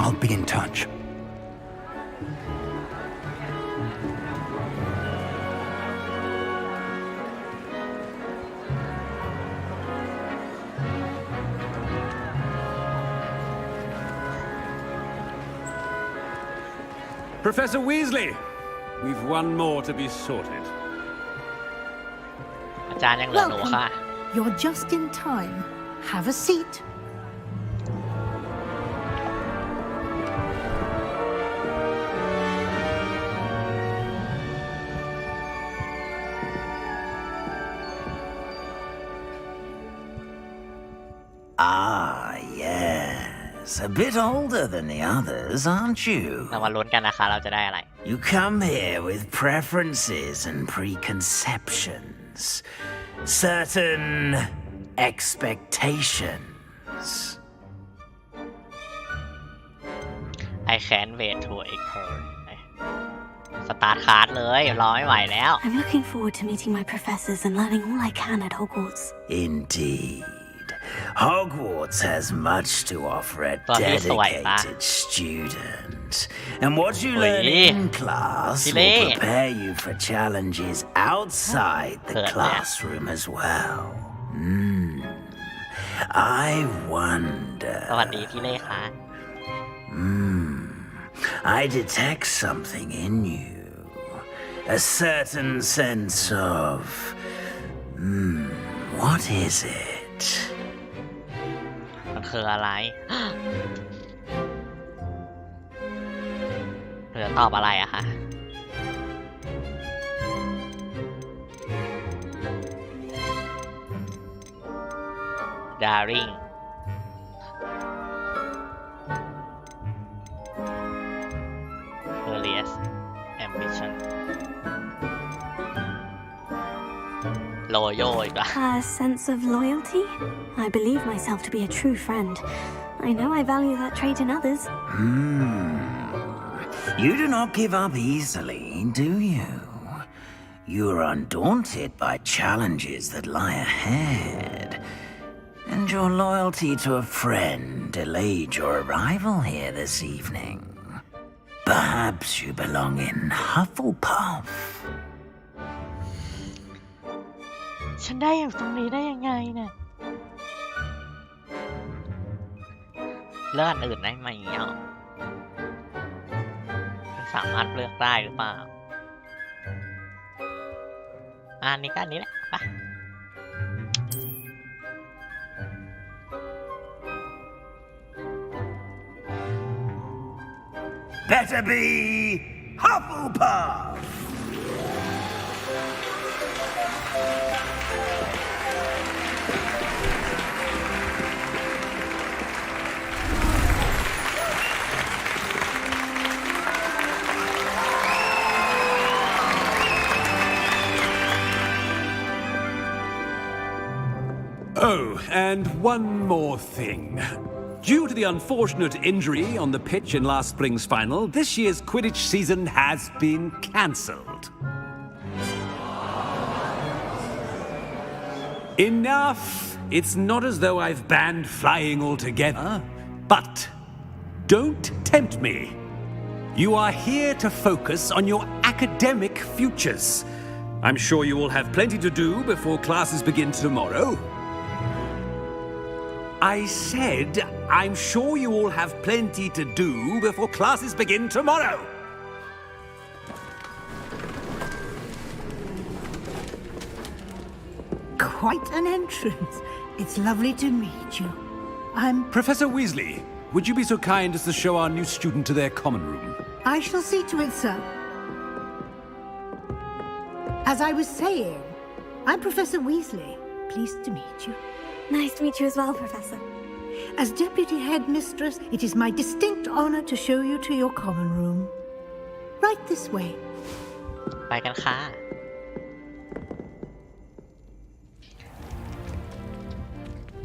I'll be in touch. Professor Weasley, we've one more to be sorted. อาจารย์ยังเหลือหนูค่ะ You're just in time. Have a seat. Ah, yes. A bit older than the others, aren't you? เรามาลุ้นกันนะคะเราจะได้อะไร You come here with preferences and preconceptions. Certain expectations. I can't wait to explore สตาร์ทคาร์ดเลยรอไม่ไหวแล้ว I'm looking forward to meeting my professors and learning all I can at Hogwarts. Indeed. Hogwarts has much to offer a dedicated student. And what you learn in class will prepare you for challenges outside the classroom as well. I wonder... สวัสดีพี่เล่ค่ะ I detect something in you. A certain sense of... what is it? มันคืออะไรเธอตอบอะไรอะคะ Daring Curious Ambition Loyal อีกละ A sense of loyalty? I believe myself to be a true friend. I know I value that trait in others. You do not give up easily, do you? You are undaunted by challenges that lie ahead. And your loyalty to a friend delayed your arrival here this evening. Perhaps you belong in Hufflepuff. ฉันได้อยู่ตรงนี้ได้ยังไงเนี่ยเลือกอันอื่นได้ไหมอ่ะสามารถเลือกได้หรือเปล่าอันนี้ก็อันนี้แหละไป Better be Hufflepuff! Oh, and one more thing. Due to the unfortunate injury on the pitch in last spring's final, this year's Quidditch season has been cancelled. Enough! It's not as though I've banned flying altogether, but don't tempt me. You are here to focus on your academic futures. I'm sure you will have plenty to do before classes begin tomorrow. I said, I'm sure you all have plenty to do before classes begin tomorrow. Quite an entrance. It's lovely to meet you. I'm... Professor Weasley, would you be so kind as to show our new student to their common room? I shall see to it, sir. As I was saying, I'm Professor Weasley. Pleased to meet you. Nice to meet you as well, Professor. As Deputy Headmistress, it is my distinct honor to show you to your common room. Right this way. ไปกันค่ะ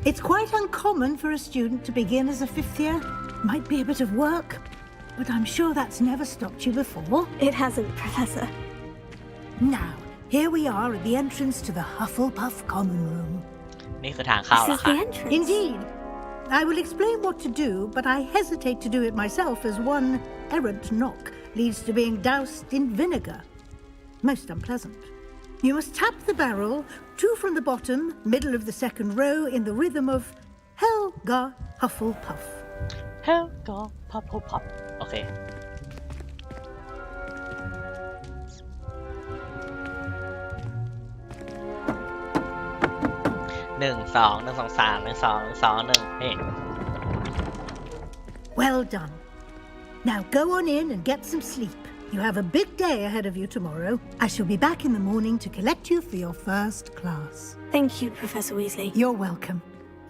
It's quite uncommon for a student to begin as a fifth year. Might be a bit of work, but I'm sure that's never stopped you before. It hasn't, Professor. Now, here we are at the entrance to the Hufflepuff common room. นี่คือทางเข้าเหรอคะ Indeed. I will explain what to do, but I hesitate to do it myself as one errant knock leads to being doused in vinegar. Most unpleasant. You must tap the barrel, 2 from the bottom, middle of the second row, in the rhythm of Helga Hufflepuff. Helga Hufflepuff โอเค1 2 1 2 3 1 2 1 2 1 นี่ Well done. Now go on in and get some sleep. You have a big day ahead of you tomorrow. I shall be back in the morning to collect you for your first class. Thank you, Professor Weasley. You're welcome.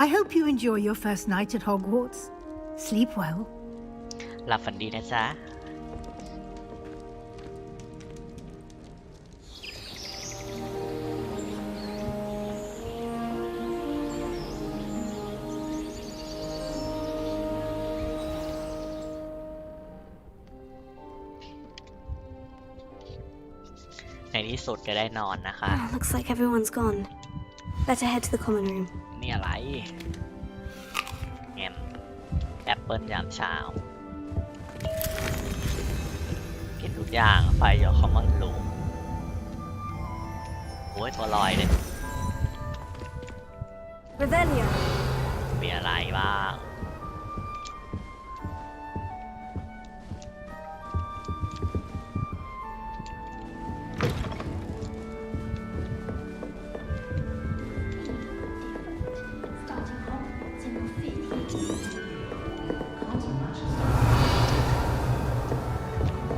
I hope you enjoy your first night at Hogwarts. Sleep well. หลับฝันดีนะจ๊ะ ในที่สุดก็ได้นอนนะคะ Oh, looks like everyone's gone. Better head to the common room. นี่อะไรแอมแอปเปิลยามเช้ากินทุกอย่างไฟหยอกคอมมอนรูมโอ้ยตัวลอยเลย Revelio. มีอะไรบ้าง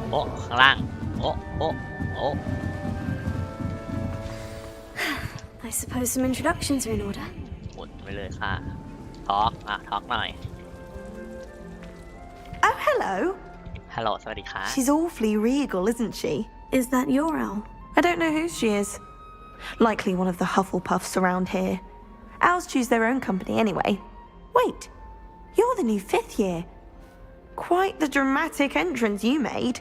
โอ้ข้างล่างโอ้โอ้โอ้ I suppose some introductions are in order. หมุนไปเลยค่ะทอล์กหน่อย Oh, hello. ฮัลโหลสวัสดีค่ะ She's awfully regal, isn't she? Is that your owl? I don't know who she is. Likely one of the Hufflepuffs around here. Owls choose their own company anyway. Wait, you're the new 5th year. Quite the dramatic entrance you made.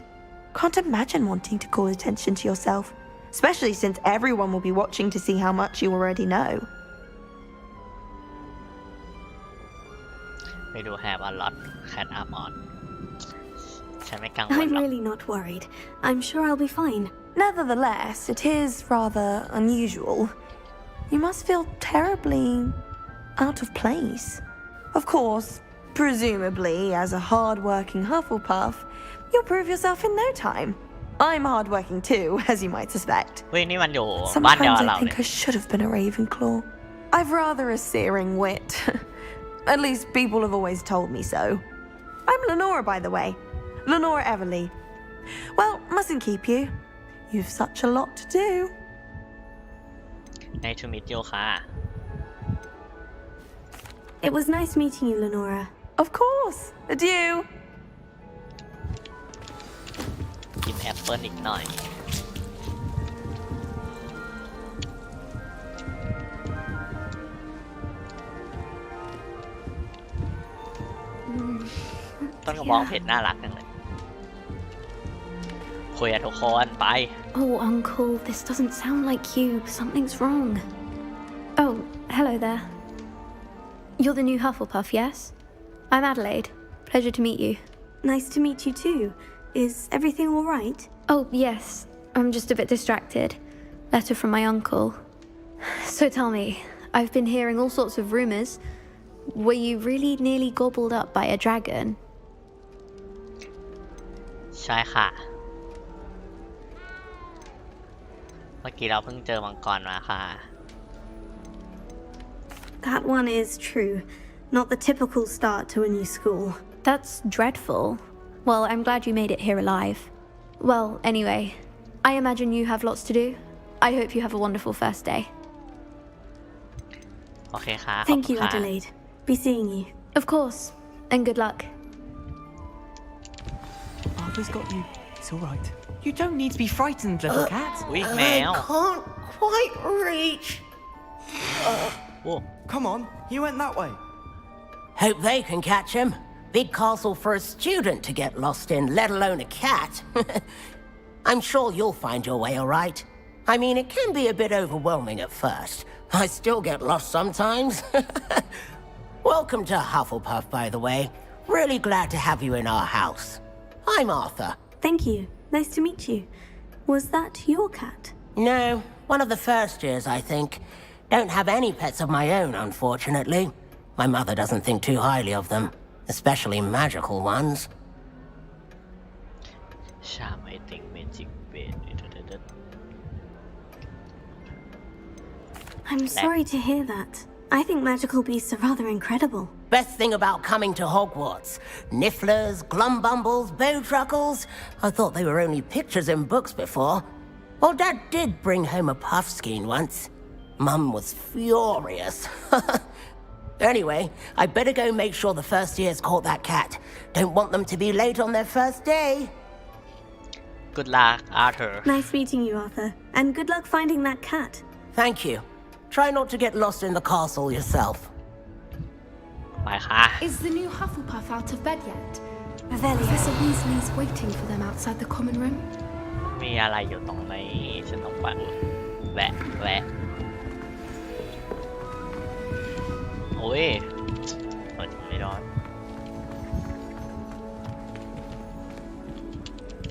Can't imagine wanting to call attention to yourself, especially since everyone will be watching to see how much you already know. ไปดู have a lot cat up on ฉันไม่กังวลหรอก I'm really not worried. I'm sure I'll be fine. Nevertheless, it is rather unusual. You must feel terribly out of place. Of course, presumably, as a hard-working Hufflepuff, you'll prove yourself in no time. I'm hard-working too, as you might suspect. เฮ้ยนี่มันอยู่บ้านเดียว Sometimes เรา I think I should have been a Ravenclaw. I've rather a searing wit. At least people have always told me so. I'm Lenora, by the way. Lenora Everly. Well, mustn't keep you. You've such a lot to do. Nice to meet you ค่ะ It was nice meeting you, Lenora. Of course. Adieu. กินแอปเปิ้ลอีกหน่อยต้นกระบอกเผ็ดน่ารักจังเลยคุยกับทุกคนไป Oh, Uncle, this doesn't sound like you. Something's wrong. Oh, hello there. You're the new Hufflepuff, yes? I'm Adelaide. Pleasure to meet you. Nice to meet you too. Is everything all right? Oh, yes. I'm just a bit distracted. Letter from my uncle. So tell me, I've been hearing all sorts of rumors. Were you really nearly gobbled up by a dragon? ใช่ค่ะเมื่อกี้เราเพิ่งเจอมังกรมาค่ะ That one is true. Not the typical start to a new school. That's dreadful. Well, I'm glad you made it here alive. Well, anyway, I imagine you have lots to do. I hope you have a wonderful first day. โอเคค่ะ Thank you, Adelaide. Be seeing you. Of course. And good luck. Arthur's got you. It's all right. You don't need to be frightened, little cat. อุ๊ยแมว I can't quite reach. Come on, you went that way. Hope they can catch him. Big castle for a student to get lost in, let alone a cat. I'm sure you'll find your way all right. I mean, it can be a bit overwhelming at first. I still get lost sometimes. Welcome to Hufflepuff, by the way. Really glad to have you in our house. I'm Arthur. Thank you. Nice to meet you. Was that your cat? No, one of the first years, I think. Don't have any pets of my own, unfortunately. My mother doesn't think too highly of them, especially magical ones. Charm, I think magic bed. I'm sorry to hear that. I think magical beasts are rather incredible. Best thing about coming to Hogwarts. Nifflers, glumbumbles, bowtruckles. I thought they were only pictures in books before. Well, Dad did bring home a puffskein once. Mum was furious. Anyway, I'd better go make sure the first years caught that cat. Don't want them to be late on their first day. Good luck, Arthur. Nice meeting you, Arthur. And good luck finding that cat. Thank you. Try not to get lost in the castle yourself. ไปค่ะ Is the new Hufflepuff out of bed yet? Revelia. Professor Weasley's waiting for them outside the common room. มีอะไรอยู่ตรงนี้ฉันต้องไปแวะโอ้ยมันไม่ร้อน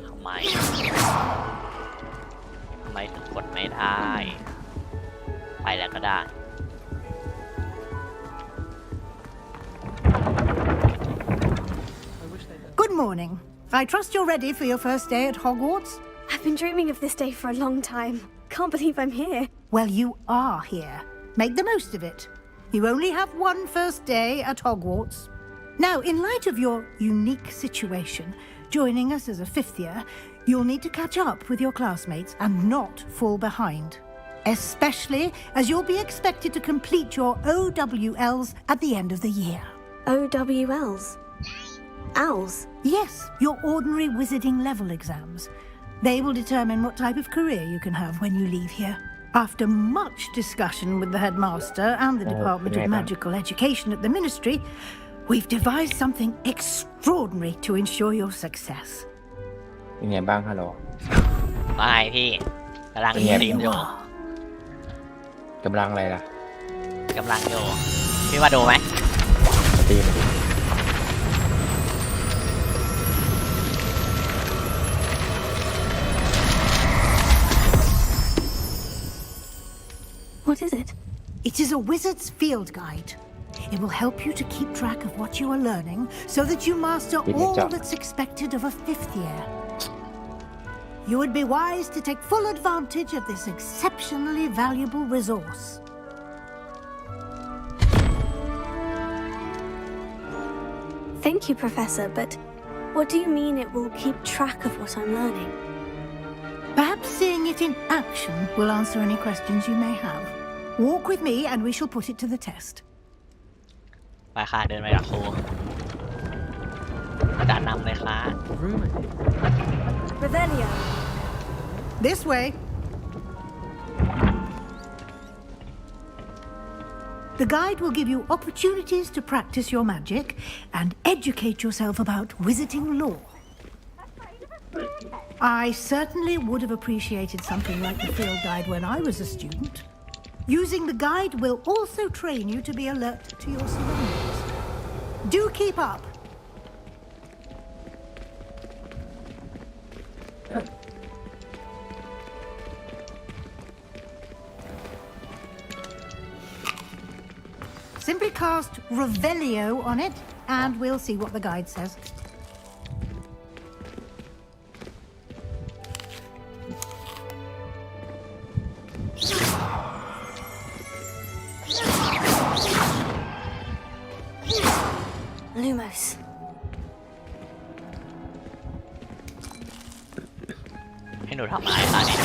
ทำไมถึงกดไม่ได้ไปแล้วก็ได้ Good morning. I trust you're ready for your first day at Hogwarts? I've been dreaming of this day for a long time. Can't believe I'm here. Well, you are here. Make the most of it. You only have one first day at Hogwarts. Now, in light of your unique situation, Joining us as a fifth year, you'll need to catch up with your classmates and not fall behind. Especially as you'll be expected to complete your OWLs at the end of the year. OWLs? Owls? Yes, your ordinary wizarding level exams. They will determine what type of career you can have when you leave here. After much discussion with the headmaster and the Department of Magical Education at the Ministry, we've devised something extraordinary to ensure your success. เป็นไงบ้างฮัลโหล ไม่พี่กำลังเรียนอยู่กำลังอะไรล่ะกำลังอยู่พี่มาดูไหมตีมาดิ What is it? It is a wizard's field guide. It will help you to keep track of what you are learning so that you master all that's expected of a fifth year. You would be wise to take full advantage of this exceptionally valuable resource. Thank you, Professor, but what do you mean it will keep track of what I'm learning? Perhaps seeing it in action will answer any questions you may have. Walk with me and we shall put it to the test. ไปค่ะเดินไปกับครูอาจารย์นำเลยค่ะ Revelio. This way. The guide will give you opportunities to practice your magic and educate yourself about wizarding lore. I certainly would have appreciated something like the field guide when I was a student. Using the guide will also train you to be alert to your surroundings. Do keep up. Simply cast Revelio on it, and we'll see what the guide says. Lumos. ให้หนูทำอะไรคะเนี่ย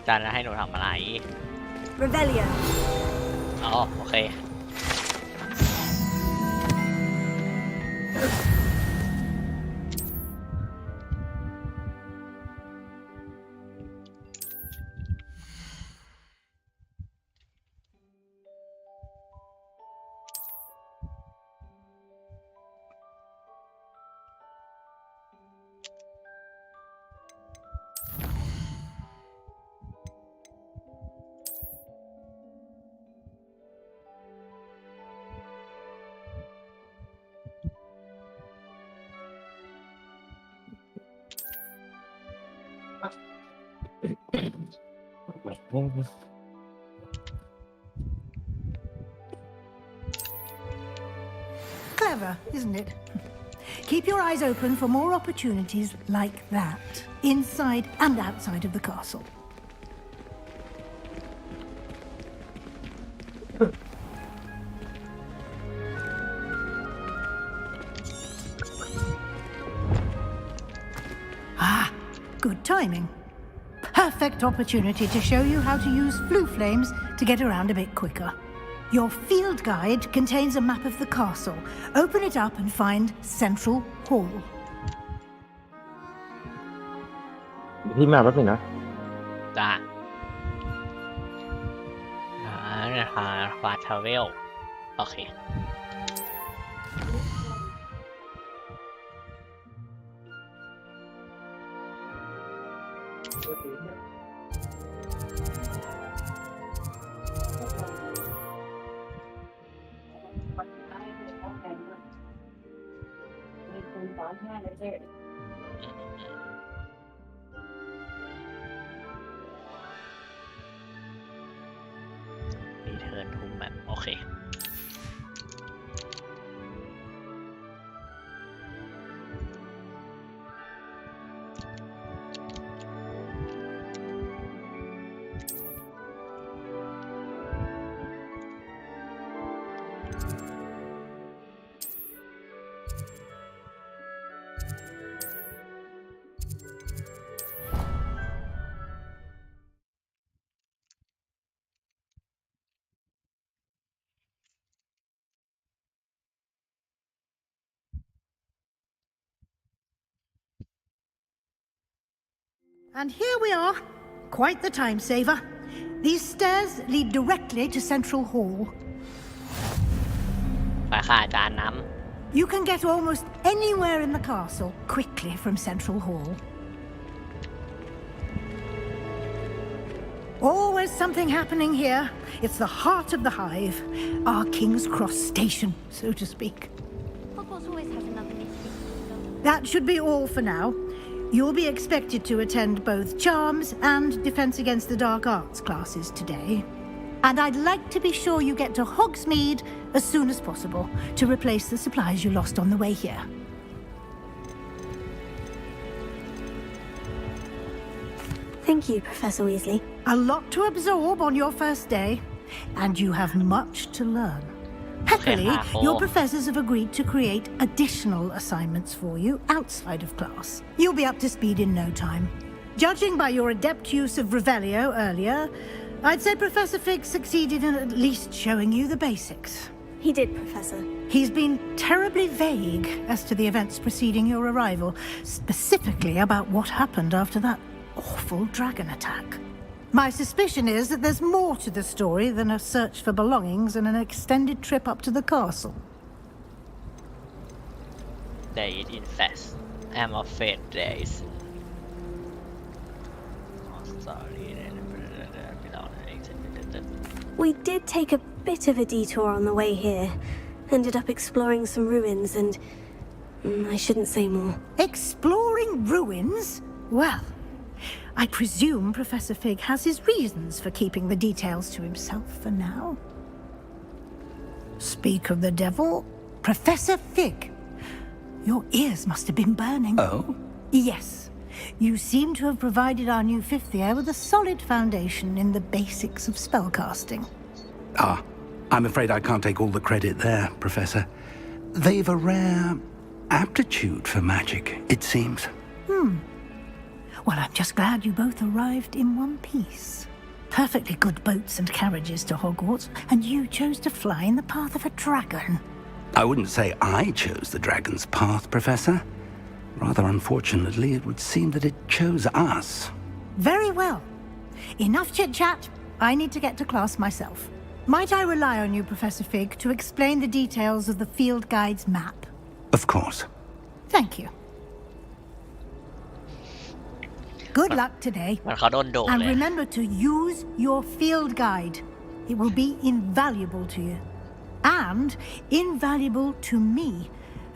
อาจารย์จะให้หนูทำอะไร Revelio. อ๋อโอเคClever, isn't it? Keep your eyes open for more opportunities like that, inside and outside of the castle. Ah, good timing. Perfect opportunity to show you how to use flue flames to get around a bit quicker. Your field guide contains a map of the castle. Open it up and find Central Hall. พี่มาแป๊บนึงนะ จ้าเนี่ยค่ะฟาทราเวลโอเค รีเทิร์นทูแมปโอเคAnd here we are. Quite the time saver. These stairs lead directly to Central Hall. ไปค่ะอาจารย์น้ You can get almost anywhere in the castle quickly from Central Hall. Always something happening here. It's the heart of the hive. Our King's Cross station, so to speak. Hogwarts always has another mystery. That should be all for now. You'll be expected to attend both Charms and Defense Against the Dark Arts classes today. And I'd like to be sure you get to Hogsmeade as soon as possible to replace the supplies you lost on the way here. Thank you, Professor Weasley. A lot to absorb on your first day, and you have much to learn. Happily, your professors have agreed to create additional assignments for you outside of class. You'll be up to speed in no time. Judging by your adept use of Revelio earlier, I'd say Professor Fig succeeded in at least showing you the basics. He did, Professor. He's been terribly vague as to the events preceding your arrival, specifically about what happened after that awful dragon attack. My suspicion is that there's more to the story than a search for belongings and an extended trip up to the castle. They infest. I'm afraid there is. Oh, sorry. We did take a bit of a detour on the way here. Ended up exploring some ruins and... I shouldn't say more. Exploring ruins? Well, I presume Professor Fig has his reasons for keeping the details to himself for now. Speak of the devil, Professor Fig. Your ears must have been burning. Oh? Yes. You seem to have provided our new fifth year with a solid foundation in the basics of spellcasting. Ah, I'm afraid I can't take all the credit there, Professor. They've a rare aptitude for magic, it seems. Well, I'm just glad you both arrived in one piece. Perfectly good boats and carriages to Hogwarts, and you chose to fly in the path of a dragon. I wouldn't say I chose the dragon's path, Professor. Rather unfortunately, it would seem that it chose us. Very well. Enough chit-chat. I need to get to class myself. Might I rely on you, Professor Fig, to explain the details of the field guide's map? Of course. Thank you. Good luck today. มันเขาโดนโดด And เลย remember to use your field guide. It will be invaluable to you. And invaluable to me,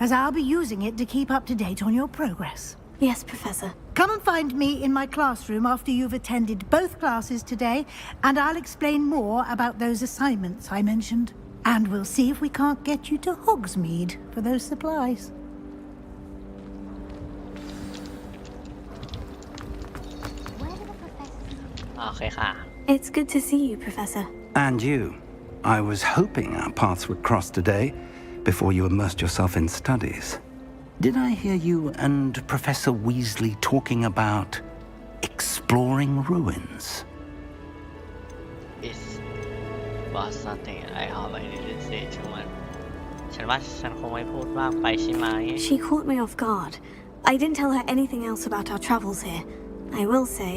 as I'll be using it to keep up to date on your progress. Yes, Professor. Come and find me in my classroom after you've attended both classes today, and I'll explain more about those assignments I mentioned. And we'll see if we can't get you to Hogsmeade for those supplies. Okay, ค่ะ It's good to see you, Professor. And you. I was hoping our paths would cross today, before you immersed yourself in studies. Did I hear you and Professor Weasley talking about exploring ruins? This was something I hope I didn't say too much. ฉันว่าฉันคงไม่พูดมากไปใช่ไหม She caught me off guard. I didn't tell her anything else about our travels here. I will say,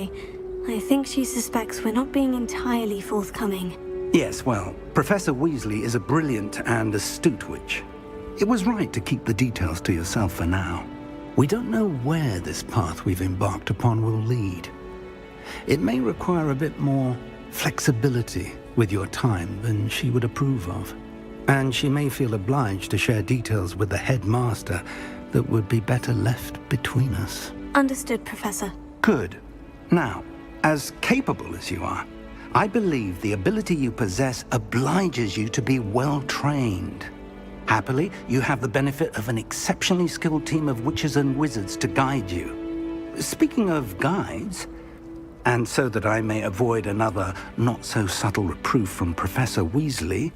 I think she suspects we're not being entirely forthcoming. Yes, well, Professor Weasley is a brilliant and astute witch. It was right to keep the details to yourself for now. We don't know where this path we've embarked upon will lead, It may require a bit more flexibility with your time than she would approve of. And she may feel obliged to share details with the headmaster that would be better left between us. Understood, Professor. Good. Now, as capable as you are, I believe the ability you possess obliges you to be well trained. Happily, you have the benefit of an exceptionally skilled team of witches and wizards to guide you. Speaking of guides, and so that I may avoid another not-so-subtle reproof from Professor Weasley,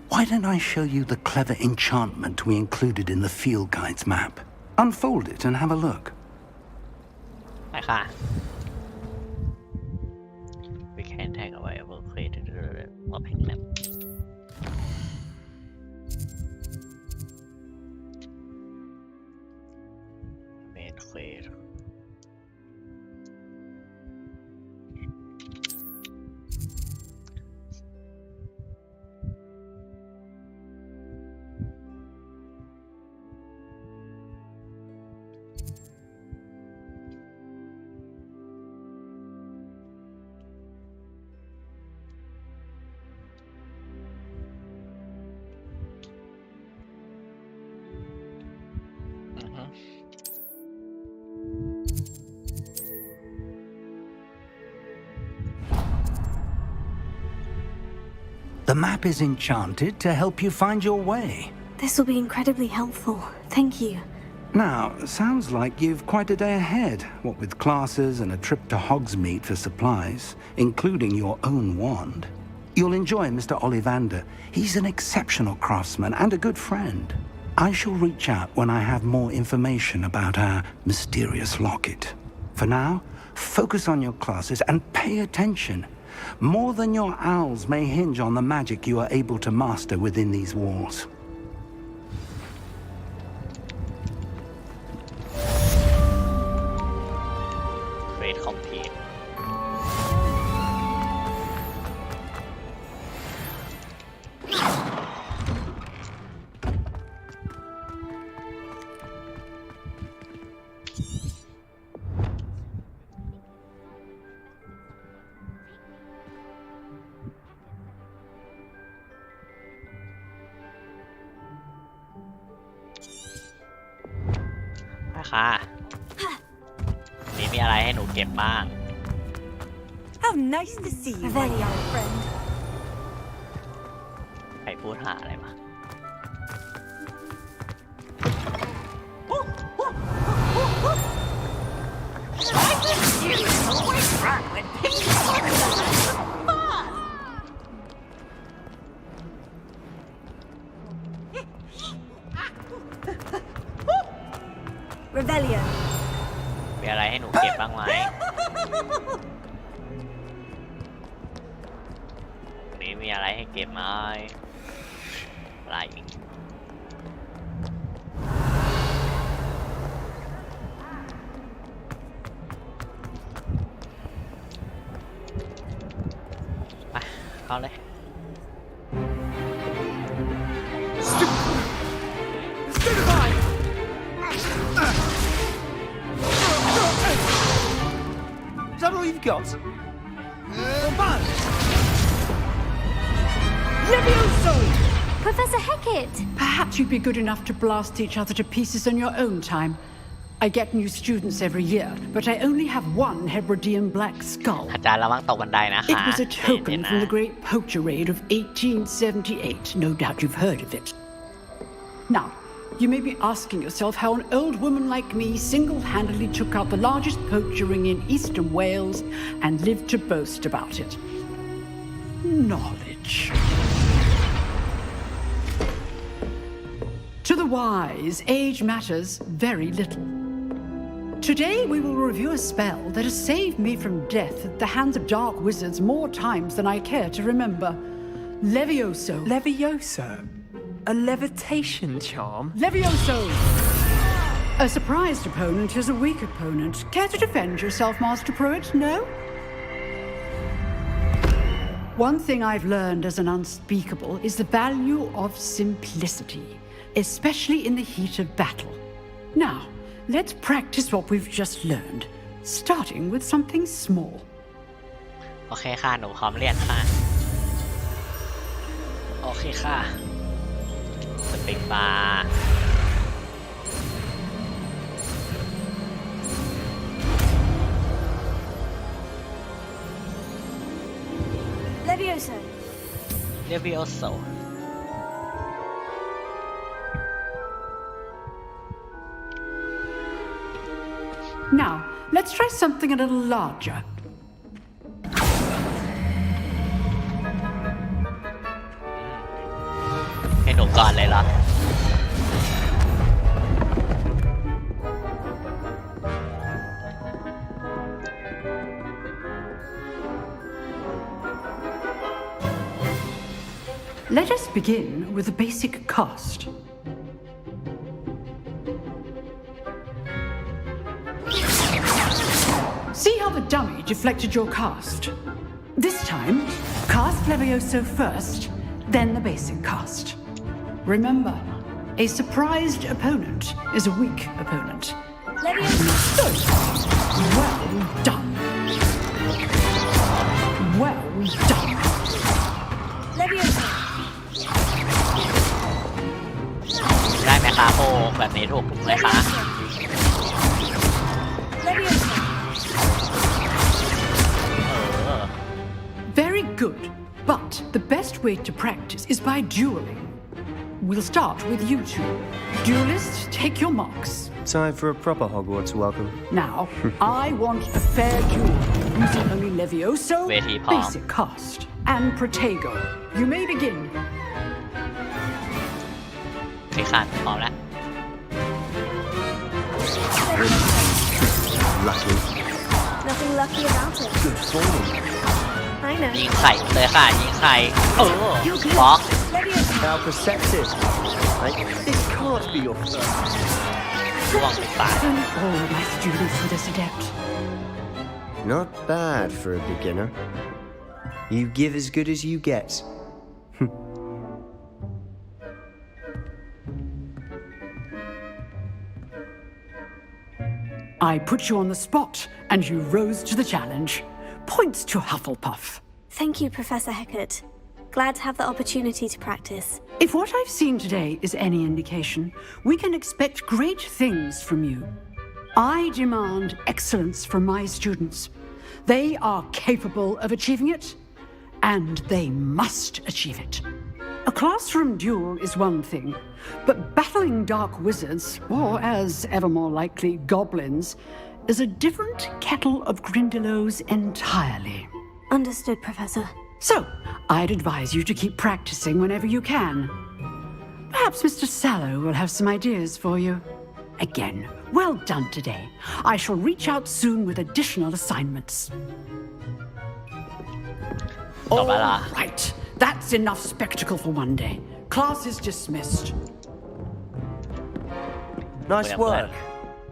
why don't I show you the clever enchantment we included in the field guide's map? Unfold it and have a look. ไปค่ะ We can take away our fate of him map main fate The map is enchanted to help you find your way. This will be incredibly helpful. Thank you. Now, sounds like you've quite a day ahead, what with classes and a trip to Hogsmeade for supplies, including your own wand. You'll enjoy Mr. Ollivander. He's an exceptional craftsman and a good friend. I shall reach out when I have more information about our mysterious locket. For now, focus on your classes and pay attention. More than your owls may hinge on the magic you are able to master within these walls. Great complete. ค่ะนี่มีอะไรให้หนูเก็บบ้าง How nice to see you, my young friend. ใครพูดหาอะไรมา Rebellion. มีอะไรให้หนูเก็บบ้างไหมนี่มีอะไรให้เก็บไหมอะไรอีกไปเข้าเลยIs that all you've got? Levioso! Professor Hecat! Perhaps you'd be good enough to blast each other to pieces in your own time. I get new students every year, but I only have one Hebridean black skull. อาจารย์ระวังตกบันไดนะคะ It was a token from the Great Poacher Raid of 1878. No doubt you've heard of it. Now, you may be asking yourself how an old woman like me single-handedly took out the largest poacher ring in eastern Wales and lived to boast about it. Knowledge. To the wise, age matters very little. Today we will review a spell that has saved me from death at the hands of dark wizards more times than I care to remember. Levioso. Levioso? A levitation charm? Levioso! A surprised opponent is a weak opponent. Care to defend yourself, Master Pruitt? No? One thing I've learned as an unspeakable is the value of simplicity, especially in the heat of battle. Now, let's practice what we've just learned, starting with something small. โอเคค่ะหนูพร้อมเรียนค่ะโอเคค่ะสเปกบาร์ Levioso. Levioso. Now, let's try something a little larger. ให้หนูก่อนเลยเหรอ Let us begin with the basic cast. See how the dummy deflected your cast? This time, cast Levioso first, then the basic cast. Remember, a surprised opponent is a weak opponent. Levioso. Well done. Well done. Levioso. ได้ไหมคะโอ้แบบนี้ถูกไหมคะ Levioso. Very good, but the best way to practice is by dueling. We'll start with you two. Duelists, take your marks. Time for a proper Hogwarts welcome. Now, I want a fair duel using only Levioso, basic cast, and Protego. You may begin. โอเคค่ะพร้อมแล้ว Lucky. Nothing lucky about it. Good form. I know. ยิงไข่เลยค่ะยิงไข่บล็อก How perceptive. This can't be your first. ล่วงไปตาย All my students are this adept. Not bad for a beginner. You give as good as you get. I put you on the spot, and you rose to the challenge. Points to Hufflepuff. Thank you, Professor Hecat. Glad to have the opportunity to practice. If what I've seen today is any indication, we can expect great things from you. I demand excellence from my students. They are capable of achieving it, and they must achieve it. A classroom duel is one thing, but battling dark wizards, or as ever more likely, goblins, is a different kettle of Grindylows entirely. Understood, Professor. So, I'd advise you to keep practicing whenever you can. Perhaps Mr. Sallow will have some ideas for you. Again, well done today. I shall reach out soon with additional assignments. All right, that's enough spectacle for one day. Class is dismissed. Nice work.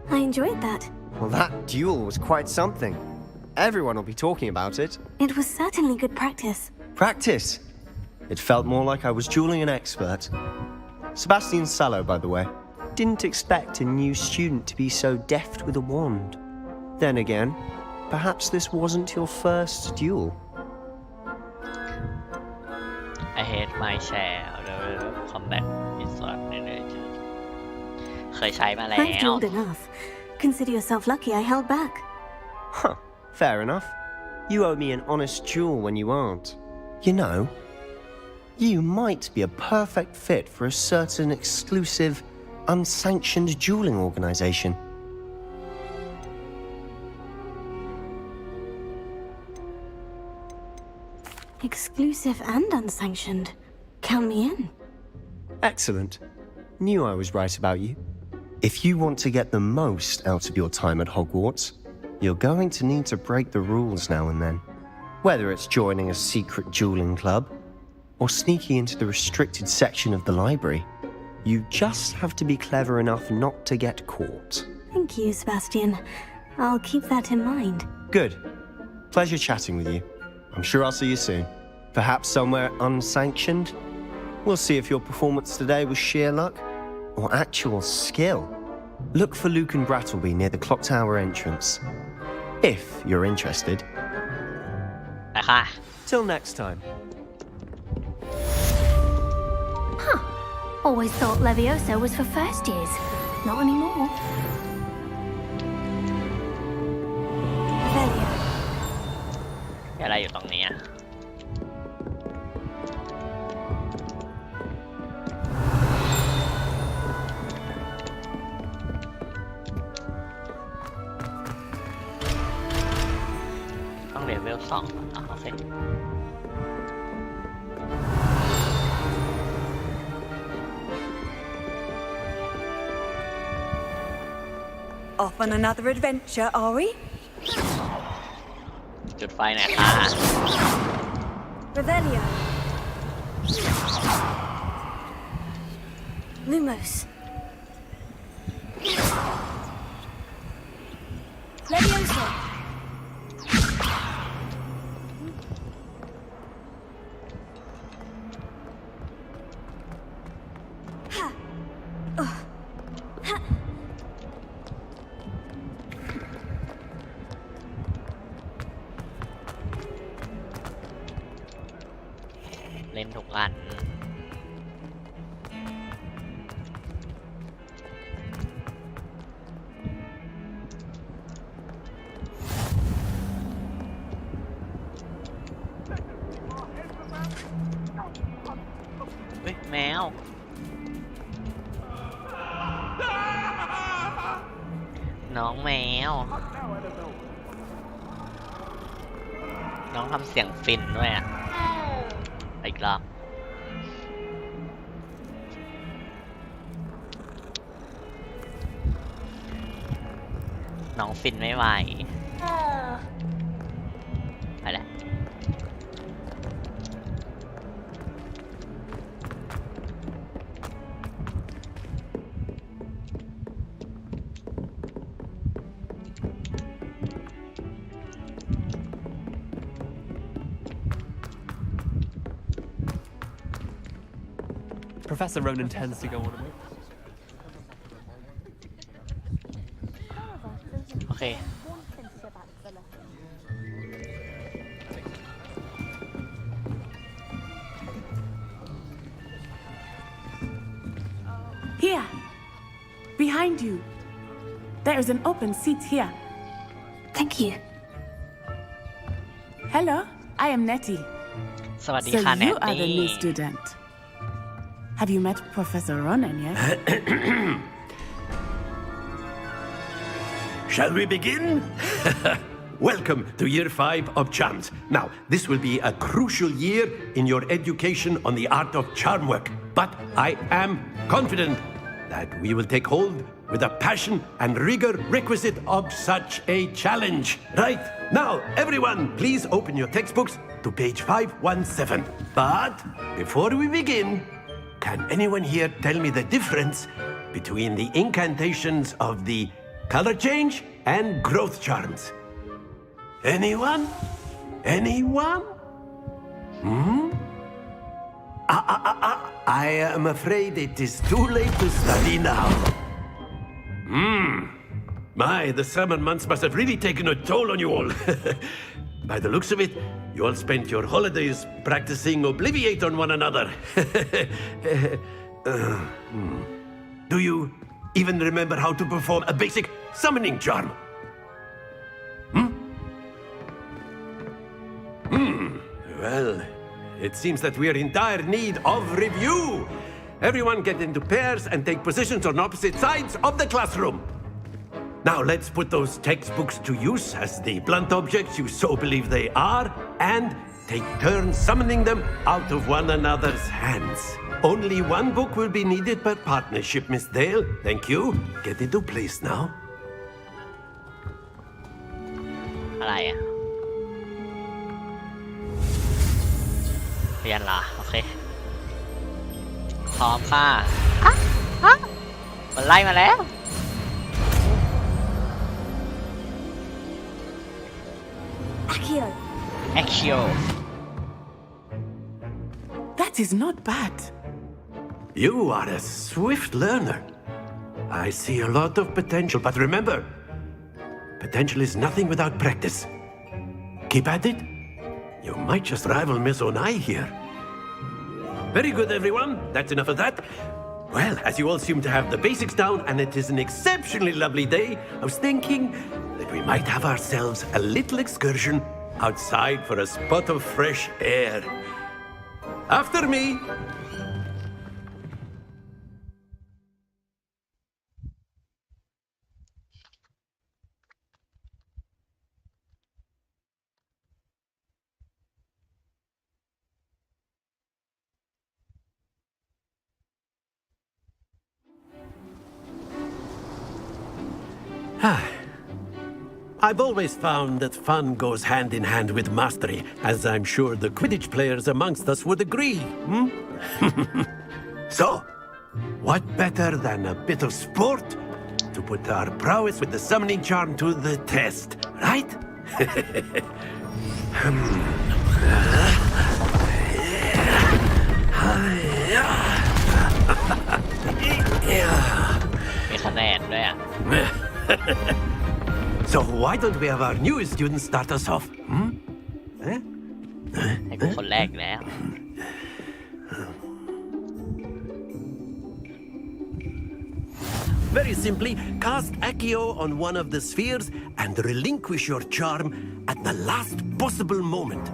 I enjoyed that. Well, that duel was quite something. Everyone will be talking about it. It was certainly good practice. Practice? It felt more like I was dueling an expert. Sebastian Sallow, by the way. Didn't expect a new student to be so deft with a wand. Then again, perhaps this wasn't your first duel. I hate my chair. Combat is not I've dueled enough. Consider yourself lucky I held back. Huh, fair enough. You owe me an honest duel when you aren't. You know, you might be a perfect fit for a certain exclusive, unsanctioned dueling organization. Exclusive and unsanctioned. Count me in. Excellent. Knew I was right about you. If you want to get the most out of your time at Hogwarts, you're going to need to break the rules now and then. Whether it's joining a secret dueling club or sneaking into the restricted section of the library, you just have to be clever enough not to get caught. Thank you, Sebastian. I'll keep that in mind. Good. Pleasure chatting with you. I'm sure I'll see you soon. Perhaps somewhere unsanctioned? We'll see if your performance today was sheer luck or actual skill. Look for Luke and Brattleby near the clock tower entrance. If you're interested. ค่ะ Till next time. Huh. Always thought Leviosa was for first years. Not anymore. Velio. อะไรอยู่ตรงนี้ต้องเลเวล2โอเค Off on another adventure, are we? จุดไฟหน่อยค่ะ Revelio. Lumos. Leviosa. Ha. Ha. เล่นทุกอันเฮ้ยแมวน้องแมวน้องทำเสียงฟินด้วยอ่ะอีกรอบน้องฟินไม่ไหวไปแล้วProfessor Ronan tends to go on a bit. โอเค Here, behind you. There is an open seat here. Thank you. Hello, I am Nettie. สวัสดี So ค่ะ you are the Nettie new student. Have you met Professor Ronan yet? Shall we begin? Welcome to Year 5 of Charms. Now, this will be a crucial year in your education on the art of charm work. But I am confident that we will take hold with the passion and rigor requisite of such a challenge. Right, now, everyone, please open your textbooks to page 517. But before we begin, can anyone here tell me the difference between the incantations of the color change and growth charms? Anyone? Anyone? I am afraid it is too late to study now. My, the summer months must have really taken a toll on you all. By the looks of it, you all spent your holidays practicing Obliviate on one another. Do you even remember how to perform a basic summoning charm? Well, it seems that we are in dire need of review. Everyone get into pairs and take positions on opposite sides of the classroom. Now let's put those textbooks to use as the blunt objects you so believe they are, and take turns summoning them out of one another's hands. Only one book will be needed per partnership, Miss Dale. Thank you. Get into place now. อะไรอ่ะเรียนเหรอโอเคพร้อมค่ะมันไล่มาแล้ว Accio. Accio. That is not bad. You are a swift learner. I see a lot of potential, but remember, potential is nothing without practice. Keep at it, You might just rival Miss Onai here. Very good, everyone. That's enough of that. Well, as you all seem to have the basics down, and it is an exceptionally lovely day, I was thinking that we might have ourselves a little excursion outside for a spot of fresh air. After me. I've always found that fun goes hand in hand with mastery, as I'm sure the Quidditch players amongst us would agree. So, what better than a bit of sport to put our prowess with the summoning charm to the test, right? So why don't we have our newest student start us off? Very simply, cast Accio on one of the spheres and relinquish your charm at the last possible moment.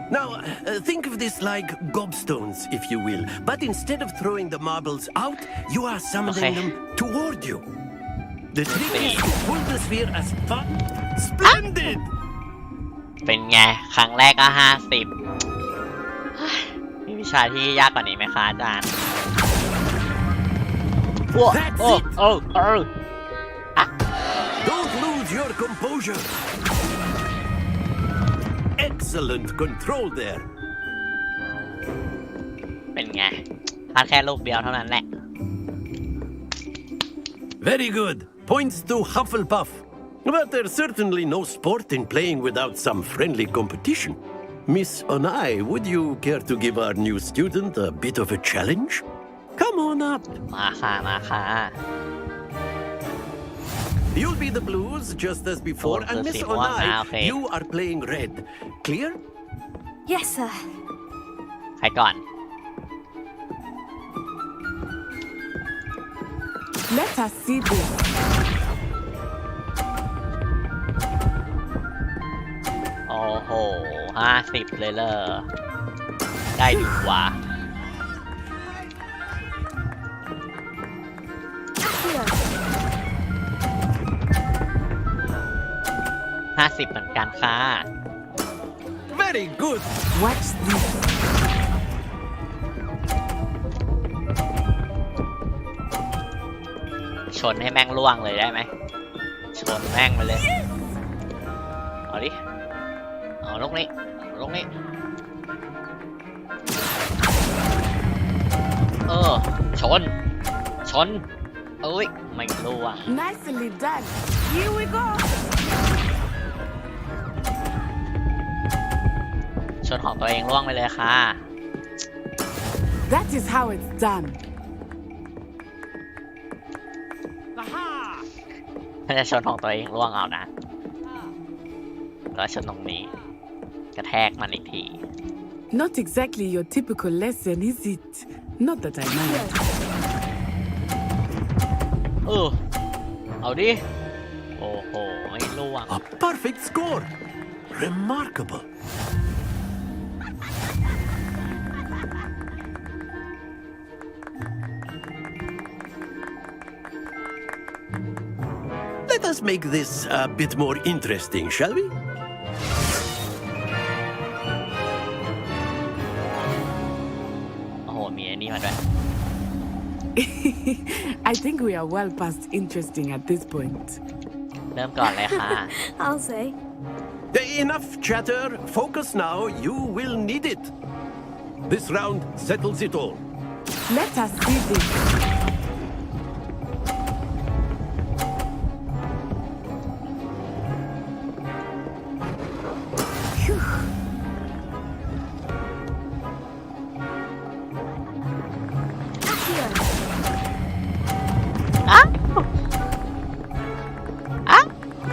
Now, think of this like gobstones, if you will, but instead of throwing the marbles out, you are summoning them toward you. The trick is to pull the sphere as far. Splendid! เป็นไงครั้งแรกก็50มีวิชาที่ยากกว่านี้ไหมคะอาจารย์Don't lose your composure. Excellent control there. เป็นไงพลาดแค่ลูกเดียวเท่านั้นแหละ Very good. Points to Hufflepuff. But there's certainly no sport in playing without some friendly competition. Miss Onai, would you care to give our new student a bit of a challenge? Come on up. มาค่ะ You'll be the blues just as before, and Miss Onai, you are playing red. Clear? Yes, sir. ใครก่อน Let us see this. โอ้โห50เลยเหรอได้ดีกว่า50เหมือนกันค่ะ Very good. Watch this. ชนให้แม่งล่วงเลยได้ไหมชนแม่งไปเลยเอาดิเอาลูกนี้ชนเอ้ยไม่ล่วง Nicely done. Here we go. ชนของตัวเองล่วงไปเลยค่ะ That is how it's done. ถ้าจะชนของตัวเองล่วงเอานะแล้วชนตรงนี้กระแทกมันอีกที Not exactly your typical lesson, is it? Not that I mind. เอาดิโอ้โหไม่ล่วง A perfect score. Remarkable. Let us make this a bit more interesting, shall we? โอ้โหมีไอ้นี่มาด้วย I think we are well past interesting at this point. เริ่มก่อนเลยค่ะ I'll say. Enough chatter. Focus now. You will need it. This round settles it all. Let us see this.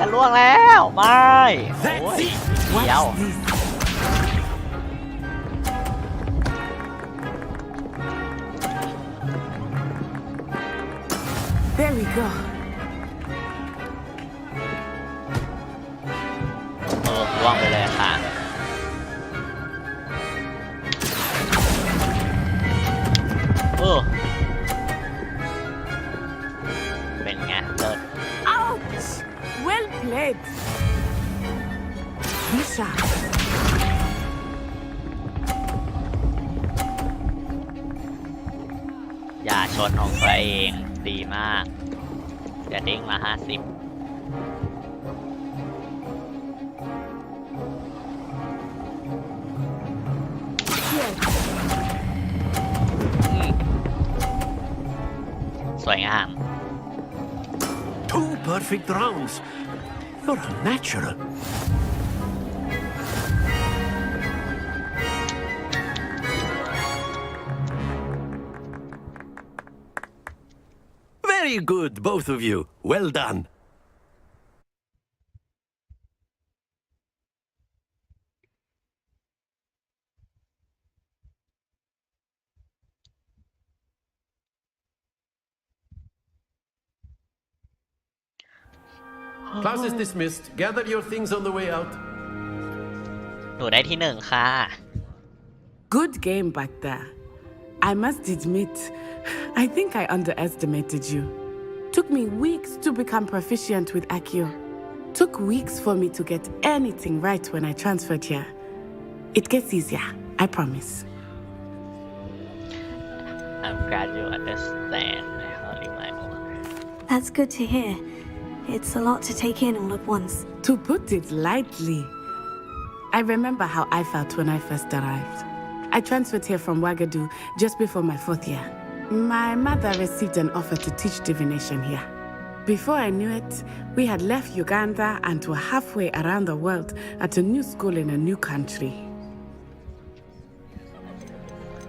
จะล่วงแล้วไม่โอ้ยเดี๋ยว we go. ล่วงไปเลยค่ะเป็นไงเลิศ Ouch! Well played. Be sharp. อย่าชนของตัวเองดีมากจะเด้งมา50สวยงาม 2 perfect rounds. You're a natural. Very good, both of you. Well done. Class is dismissed. Gather your things on the way out. หนูได้ที่1ค่ะ Good game back there. I must admit, I think I underestimated you. Took me weeks to become proficient with Accio. Took weeks for me to get anything right when I transferred here. It gets easier, I promise. I'm glad you understand my holy Bible. That's good to hear. It's a lot to take in all at once. To put it lightly, I remember how I felt when I first arrived. I transferred here from Wagadu just before my 4th year. My mother received an offer to teach divination here. Before I knew it, we had left Uganda and were halfway around the world at a new school in a new country.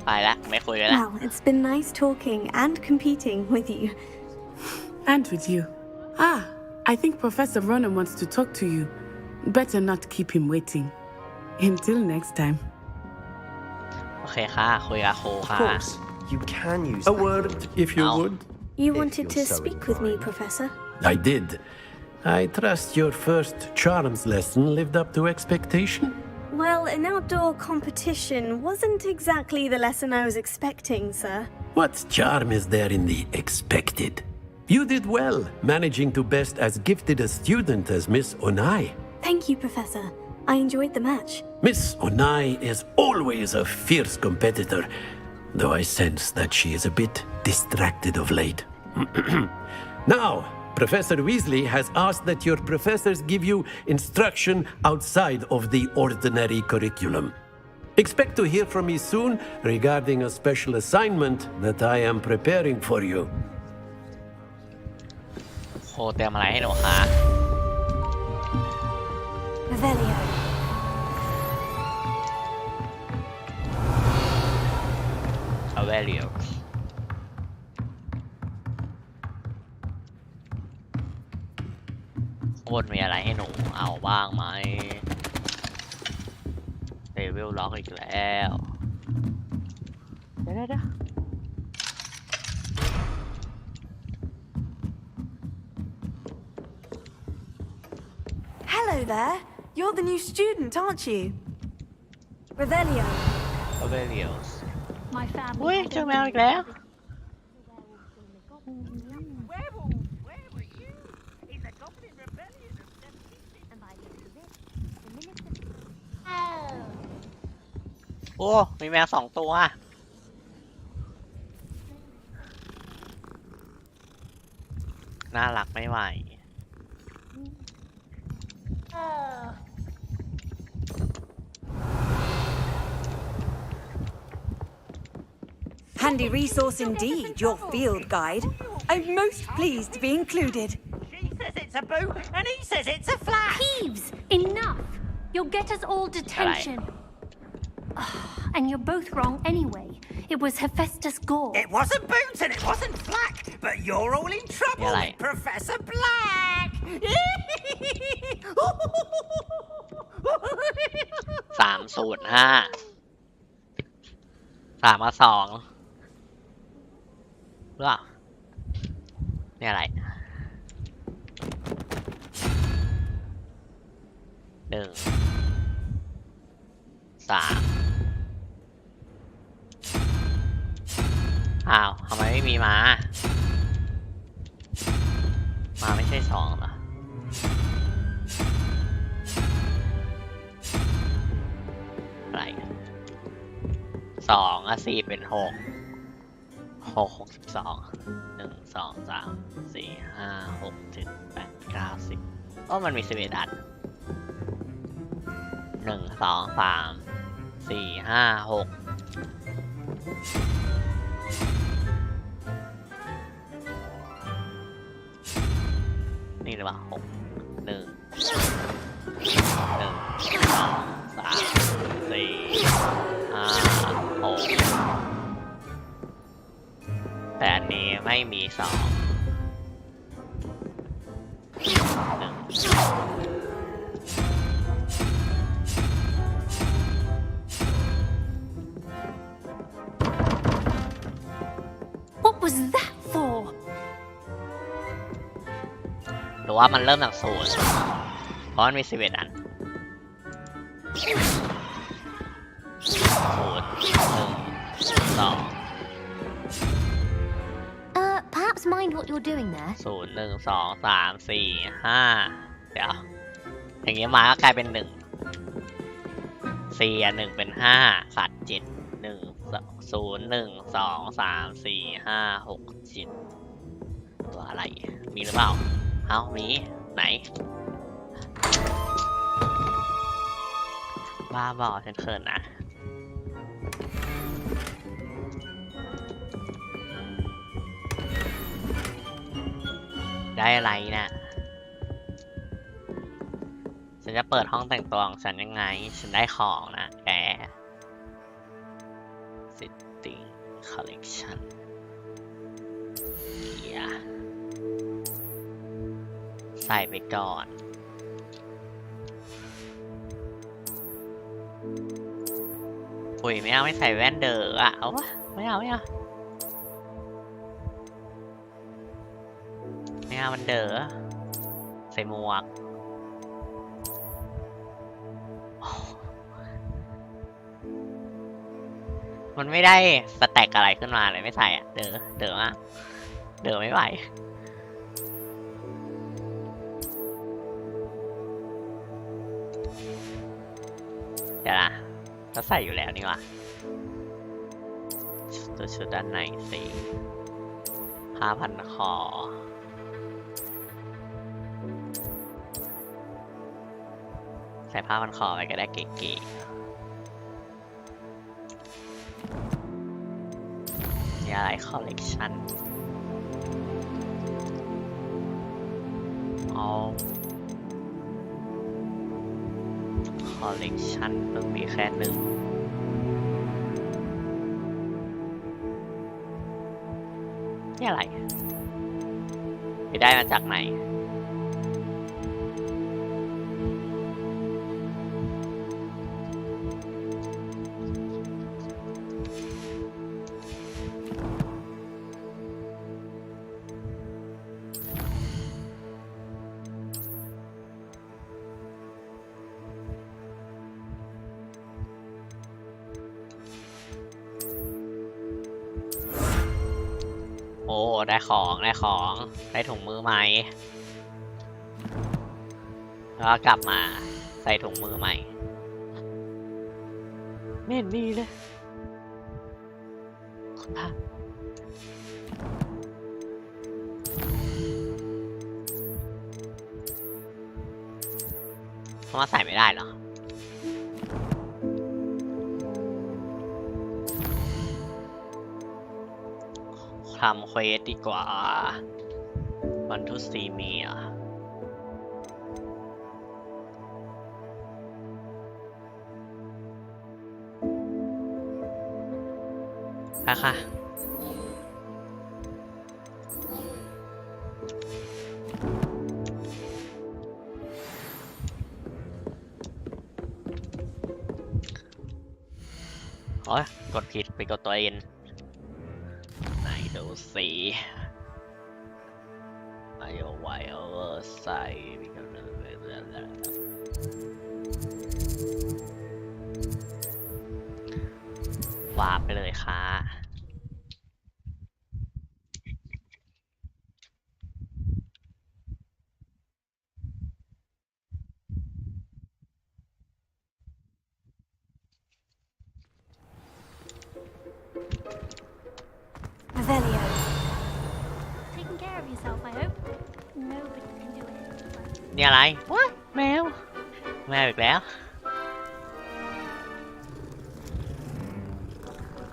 ไปละไม่คุยกันละ Well, it's been nice talking and competing with you. And with you. I think Professor Ronan wants to talk to you. Better not keep him waiting. Until next time. โอเคค่ะคุยกับครู Of ค่ะ course, you can use A word, if you would. You If wanted you're to so speak with me, inclined. Professor? I did. I trust your first charms lesson lived up to expectation. Well, an outdoor competition wasn't exactly the lesson I was expecting, sir. What charm is there in the expected? You did well, managing to best as gifted a student as Miss Onai. Thank you, Professor. I enjoyed the match. Miss Onai is always a fierce competitor, though I sense that she is a bit distracted of late. Now, Professor Weasley has asked that your professors give you instruction outside of the ordinary curriculum. Expect to hear from me soon regarding a special assignment that I am preparing for you. โคเตรียมอะไรให้หนูคะ Revelio. Avelio วนมีอะไรให้หนูเอาบ้างไหมเลเวลล็อกอีกแล้วเดี๋ยว Hello there. You're the new student, aren't you? Revelio. Avelios My family. อุ้ยเจอแมวอีกแล้ว โอ้ มีแมว2 ตัวน่ารักไม่ไหว Handy resource indeed, your field guide. I'm most pleased to be included. She says it's a boot, and he says it's a flat. Peeves! Enough! You'll get us all detention. And you're both wrong anyway. It was Hephaestus Gore. It wasn't boots and it wasn't flack, but you're all in trouble with Professor Black. 305 3-2 หรือเปล่า นี่อะไร3อ้าวทำไมไม่มีมาไม่ใช่2เหรออะไร24เป็น6 62 1 2 3 4 5 6 7 8 9 10มันมี11อัน1 2 3 4 5 6นี่หรือเปล่า6 1 2 3 4 5 6แต่อันนี้ไม่มี2 What was that for? หรือว่ามันเริ่มจาก0เพราะมันมี11อัน0 1 2 Perhaps mind what you're doing there. 0 1 2 3 4 5เดี๋ยวอย่างเงี้ยมาก็กลายเป็น1 4 1เป็น5ขาด7 1 0 1 2 3 4 5 6 7ตัวอะไรมีหรือเปล่ามีไหนบ้าบอฉันเขินนะได้อะไรนะฉันจะเปิดห้องแต่งตัวของฉันยังไงฉันได้ของนะแก Sitting Collection ใส่ไปก่อนอุ้ยไม่เอาไม่ใส่แว่นเดออ่ะเอาวะไม่เอามันเดอใส่หมวกมันไม่ได้สแต็กอะไรขึ้นมาเลยไม่ใส่อ่ะเดอมากเดอไม่ไหวเดี๋ยวนะก็ใส่อยู่แล้วนี่หว่าตัวชุดด้านในสีผ้าพันคอใส่ผ้าพันคอไปก็ได้เก๋ๆนี่อะไรคอลเลกชันคอลเลกชันเพิ่งมีแค่1นี่อะไรไปได้มาจากไหนโอ้ได้ของได้ถุงมือใหม่แล้วกลับมาใส่ถุงมือใหม่ไม่เห็นมีเลยคุณพระเขามาใส่ไม่ได้เหรอทำเควสดีกว่าวันทุสีมีค่ะโอ้ยกดผิดไปกดตัวเองไหนดูสิ วยโอเวอร์ไซส์วาร์ปไปเลยค่ะRevelio. Taking care of yourself, I hope. Nobody can do it. นี่อะไรแมวอีกแล้ว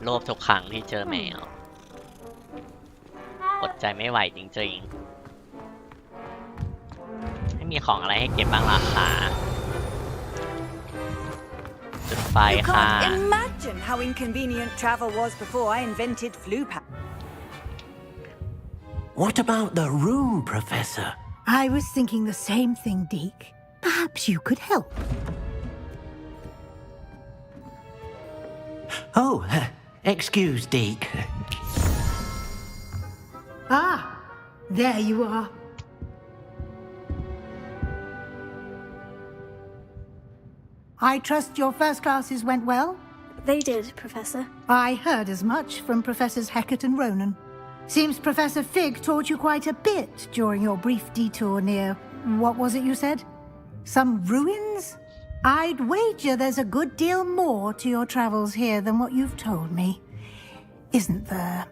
โลภทุกครั้งที่เจอแมวอดใจไม่ไหวจริงๆไม่มีของอะไรให้เก็บบ้างล่ะคะจุดไฟ You ค่ะ can't imagine how inconvenient travel was before I invented flu pack. What about the room, Professor? I was thinking the same thing, Deke. Perhaps you could help. Oh, excuse, Deke. Ah, there you are. I trust your first classes went well? They did, Professor. I heard as much from Professors Hecat and Ronan. Seems Professor Fig taught you quite a bit during your brief detour near... what was it you said? Some ruins? I'd wager there's a good deal more to your travels here than what you've told me. Isn't there?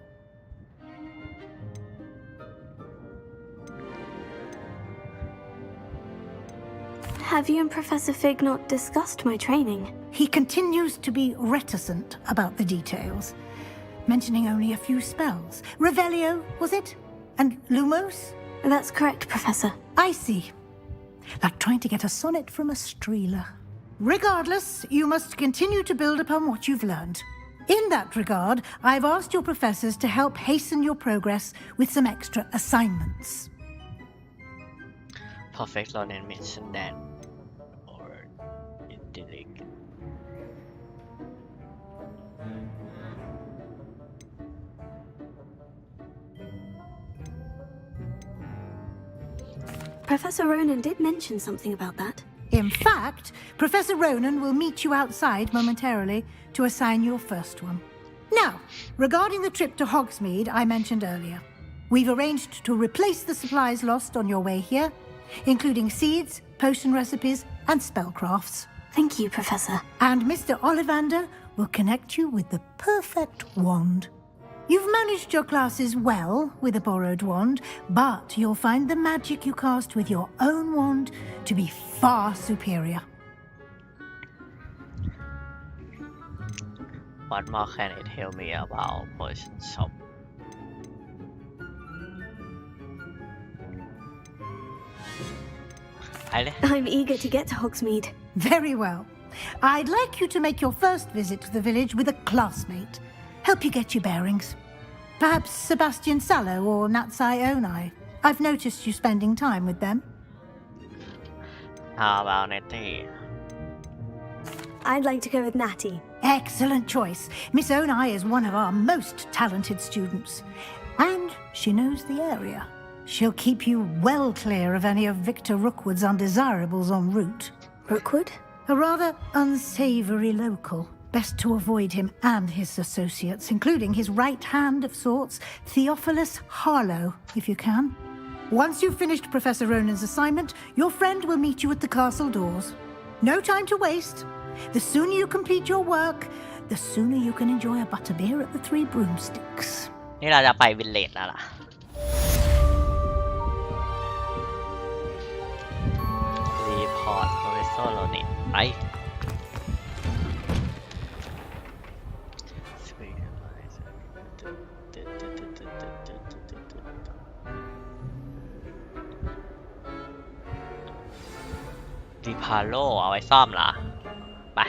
Have you and Professor Fig not discussed my training? He continues to be reticent about the details, mentioning only a few spells. Revelio, was it? And Lumos? That's correct, Professor. I see. Like trying to get a sonnet from a streeler. Regardless, you must continue to build upon what you've learned. In that regard, I've asked your professors to help hasten your progress with some extra assignments. Perfect Ronan mentioned that or indirect. Professor Ronan did mention something about that. In fact, Professor Ronan will meet you outside momentarily to assign your first one. Now, regarding the trip to Hogsmeade I mentioned earlier, we've arranged to replace the supplies lost on your way here, including seeds, potion recipes, and spellcrafts. Thank you, Professor. And Mr. Ollivander will connect you with the perfect wand. You've managed your classes well with a borrowed wand, but you'll find the magic you cast with your own wand to be far superior. What more can you tell me about potion shop? I'm eager to get to Hogsmeade. Very well. I'd like you to make your first visit to the village with a classmate. Help you get your bearings. Perhaps Sebastian Sallow or Natsai Onai. I've noticed you spending time with them. How about Nettie? I'd like to go with Natty. Excellent choice. Miss Onai is one of our most talented students. And she knows the area. She'll keep you well clear of any of Victor Rookwood's undesirables en route. Rookwood? A rather unsavory local. Best to avoid him and his associates, including his right hand of sorts, Theophilus Harlow, if you can. Once you've finished Professor Ronan's assignment, your friend will meet you at the castle doors. No time to waste. The sooner you complete your work, the sooner you can enjoy a butterbeer at the Three Broomsticks. นี่เราจะไปวิลเลจแล้วล่ะรีพอร์ตโปรเฟสเซอร์โรนิตไปรีพาโลเอาไว้ซ่อมเหรอไป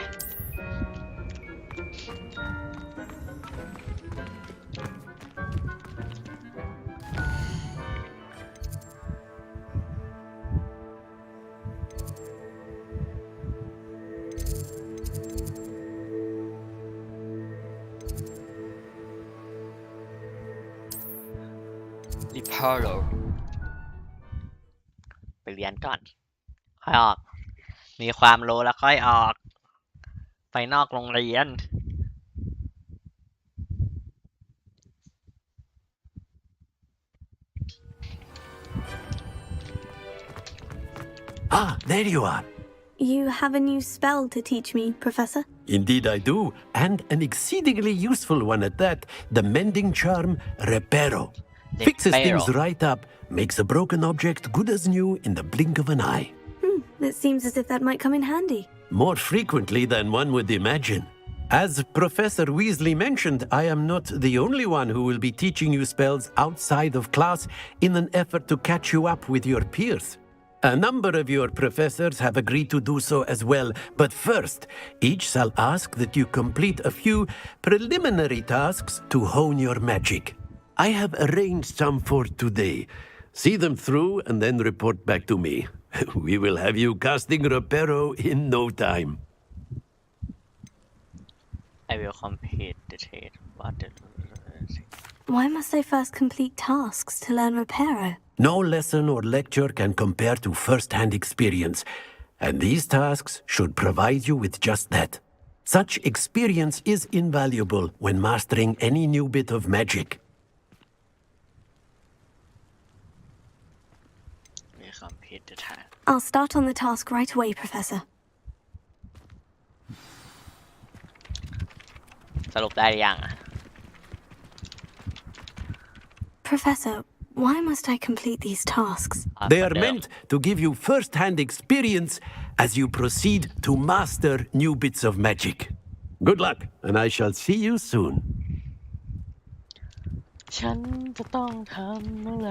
รีพาโล เรียนก่อนค่อยออกมีความรู้แล้วค่อยออกไปนอกโรงเรียน Ah, there you are. You have a new spell to teach me, Professor? Indeed I do, and an exceedingly useful one at that, the mending charm Reparo. Fixes things right up, makes a broken object good as new in the blink of an eye. It seems as if that might come in handy. More frequently than one would imagine. As Professor Weasley mentioned, I am not the only one who will be teaching you spells outside of class in an effort to catch you up with your peers. A number of your professors have agreed to do so as well, but first, each shall ask that you complete a few preliminary tasks to hone your magic. I have arranged some for today. See them through and then report back to me. We will have you casting Reparo in no time. I will complete the test. Why must I first complete tasks to learn Reparo? No lesson or lecture can compare to first-hand experience, and these tasks should provide you with just that. Such experience is invaluable when mastering any new bit of magic. I'll start on the task right away, Professor. สรุปได้หรือยัง Professor, why must I complete these tasks? They are meant to give you first-hand experience as you proceed to master new bits of magic. Good luck, and I shall see you soon. ฉันจะต้องทำอะไร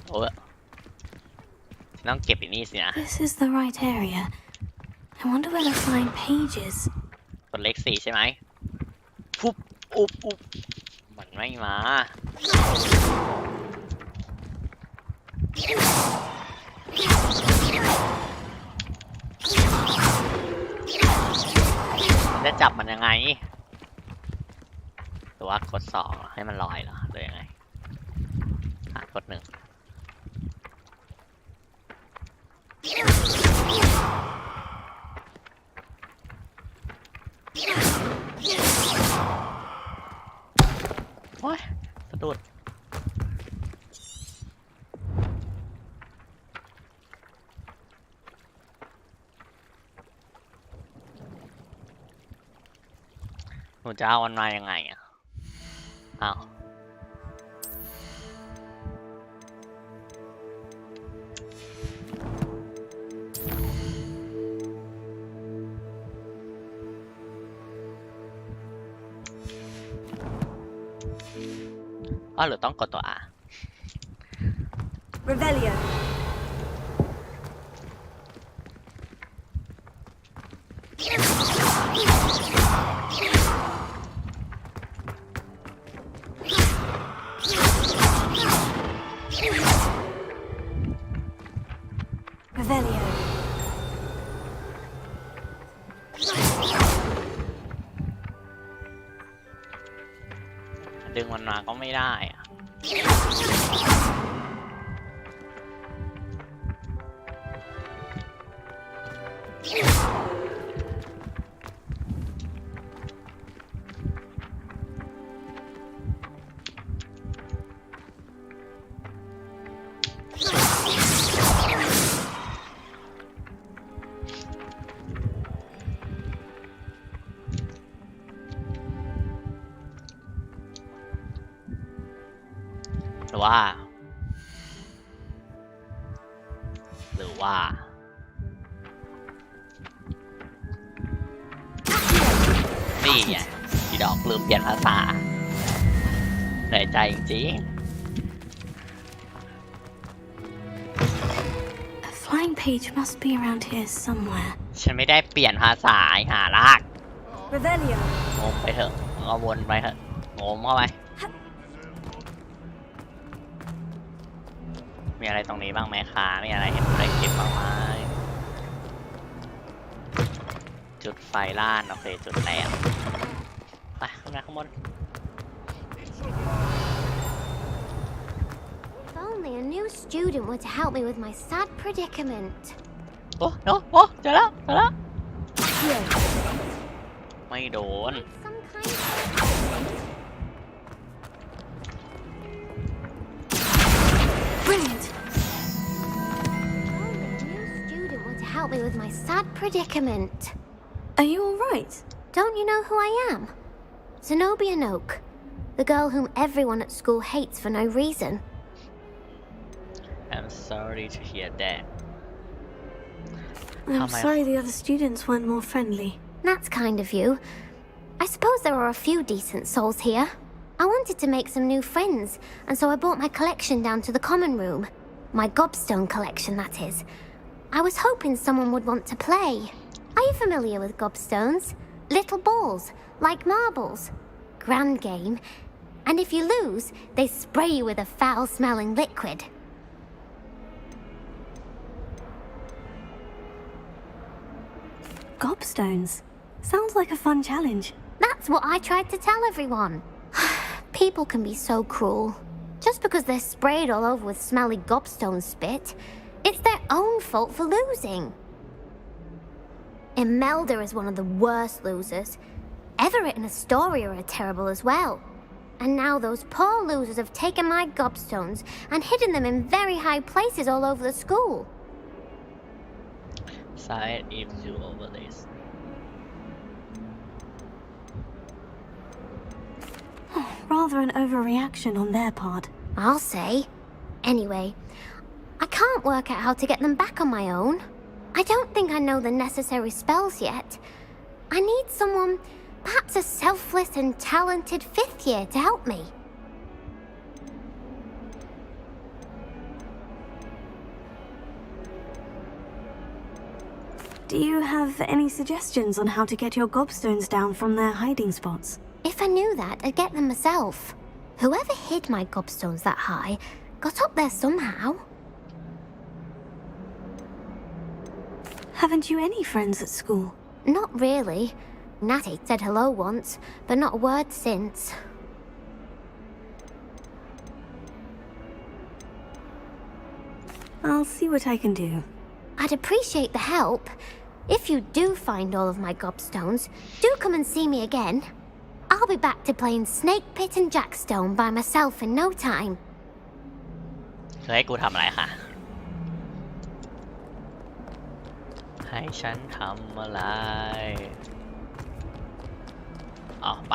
โอ้ยต้องเก็บอีกนี่สินะ This is the right area. I wonder where the flying page is. กดเลข4ใช่ไหมฟุบอุ๊บอุ๊บมันไม่มาจะจับมันยังไงหรือว่ากด2ให้มันลอยเหรอหรือยังไงกด1โอ๊ยสะดุดหนูจะเอามันมายังไงอ่ะอ้าวหรือต้องกดตัว R Revelio. Revelio. ดึงมันมาก็ไม่ได้อะหรือว่านี่ไงพี่ดอกลืมเปลี่ยนภาษาเหนื่อยใจจริง A flying page must be around here somewhere. ฉันไม่ได้เปลี่ยนภาษาหาลาก Revelio. งมไปเถอะก็วนไปเถอะงมเข้าไปมีอะไรตรงนี้บ้างไหมคะมีอะไรเห็นอะไรเก็บบ้างไหมจุดไฟล่านโอเคจุดแล้วไปขึ้นมาข้างบน Found only a new student were to help me with my sad predicament. โอ้เจอแล้วไม่โดน Brilliant. Only a new student were to help me with my sad predicament. Are you all right? Don't you know who I am? Zenobia Noak, the girl whom everyone at school hates for no reason. I'm sorry to hear that. I'm sorry the other students weren't more friendly. That's kind of you. I suppose there are a few decent souls here. I wanted to make some new friends, and so I brought my collection down to the common room. My gobstone collection, that is. I was hoping someone would want to play. Are you familiar with gobstones? Little balls, like marbles. Grand game. And if you lose, they spray you with a foul-smelling liquid. Gobstones. Sounds like a fun challenge. That's what I tried to tell everyone. People can be so cruel. Just because they're sprayed all over with smelly gobstone spit, it's their own fault for losing. Imelda is one of the worst losers. Everett and Astoria are terrible as well. And now those poor losers have taken my gobstones and hidden them in very high places all over the school. Side if you overlays. Rather an overreaction on their part. I'll say. Anyway, I can't work out how to get them back on my own. I don't think I know the necessary spells yet. I need someone, perhaps a selfless and talented 5th year to help me. Do you have any suggestions on how to get your gobstones down from their hiding spots? If I knew that, I'd get them myself. Whoever hid my gobstones that high got up there somehow. Haven't you any friends at school? Not really. Natty said hello once, but not a word since. I'll see what I can do. I'd appreciate the help. If you do find all of my gobstones, do come and see me again. I'll be back to playing Snake Pit and Jackstone by myself in no time. ให้กูทำอะไรคะให้ฉันทำอะไรไป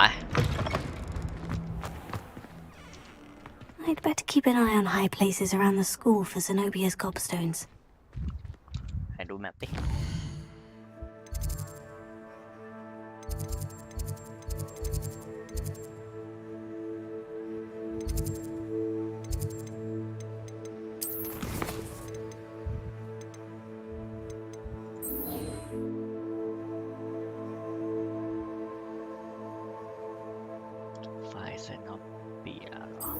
I'd better keep an eye on high places around the school for Zenobia's gobstones. ให้ดูแมปดิ ไฟเซนอปเปียหรอ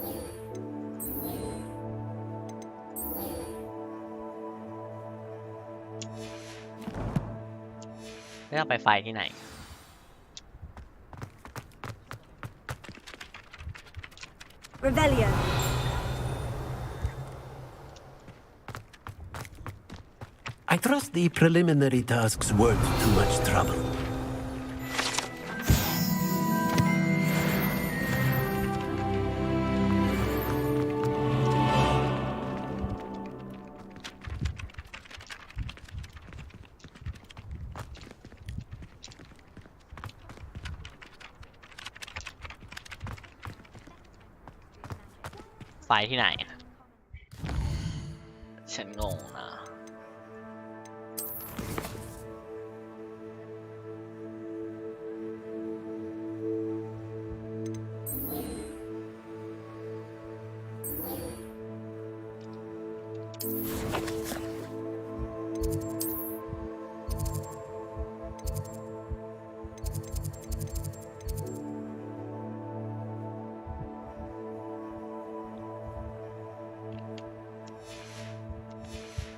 แล้วไปไฟที่ไหน Revelio. I trust the preliminary tasks weren't too much trouble.ไฟที่ไหน ฉันงงนะ โ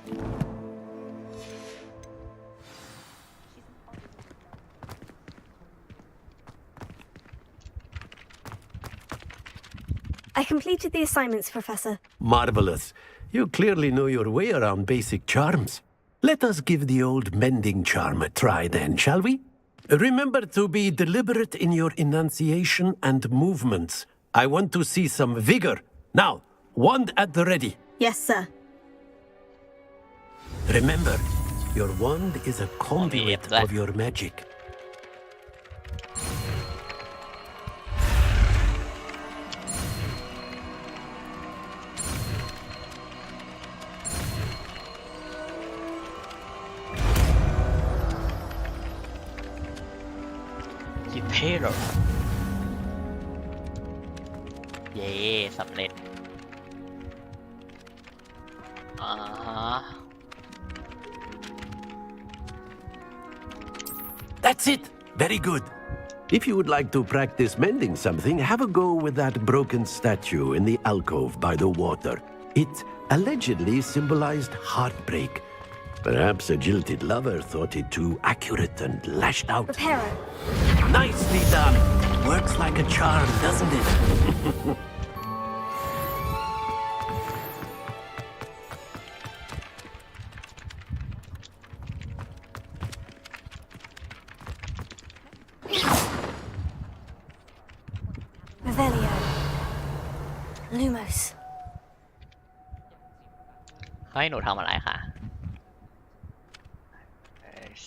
I completed the assignments, Professor. Marvelous. You clearly know your way around basic charms. Let us give the old mending charm a try then, shall we? Remember to be deliberate in your enunciation and movements. I want to see some vigor. Now, wand at the ready. Yes, sir. Remember, your wand is a conduit of your magic. Hero เย้สำเร็จThat's it. Very good. If you would like to practice mending something, have a go with that broken statue in the alcove by the water. It allegedly symbolized heartbreak. Perhaps a jilted lover thought it too accurate and lashed out. Reparo. Nicely done. Works like a charm, doesn't it? Revelio. Lumos. ให้หนูทำอะไรคะ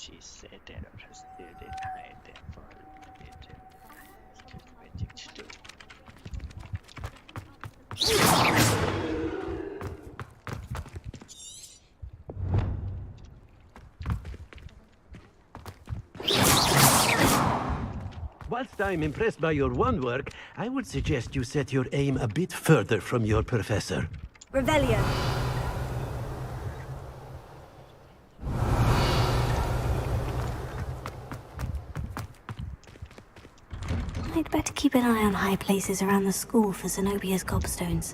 She said that I was still did hide that for magic to do. Whilst I'm impressed by your wand work, I would suggest you set your aim a bit further from your professor. Revelio. I'd better keep an eye on high places around the school for Zenobia's gobstones.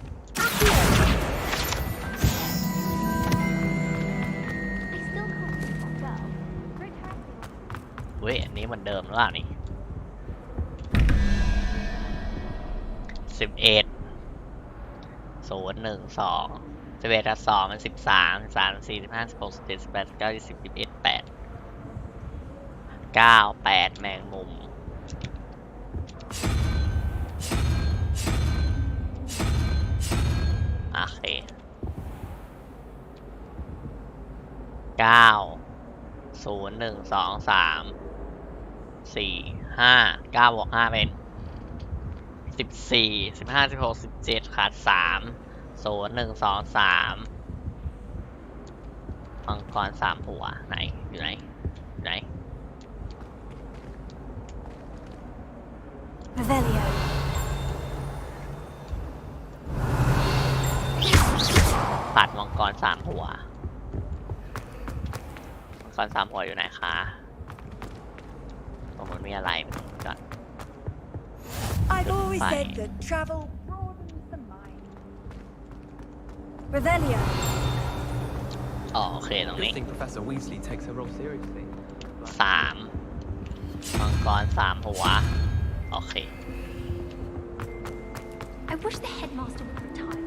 เว้ยอันนี้เหมือนเดิมหรือเปล่านี่11 0 1 2 11 2 มัน13 13 4 15 16 17 18 19 20 21 8 9 8แมงมุมโอเค9 0 1 2 3 4 5 9 บวก 5 เป็น 14 15 16 17 ขาด 3 0 1 2 3 มังกร 3 หัวไหนอยู่ไหนอยู่ไหน Revelio. ปัดมังกร 3 หัวมังกร 3 หัวอยู่ไหนคะตรงนู้นมีอะไรไปตรงนู้นก่อน I've always said that travel broadens the mind. Revelio. อ๋อโอเคตรงนี้ I think Professor Weasley takes her role seriously. 3 มังกร 3 หัวโอเค I wish the headmaster would retire.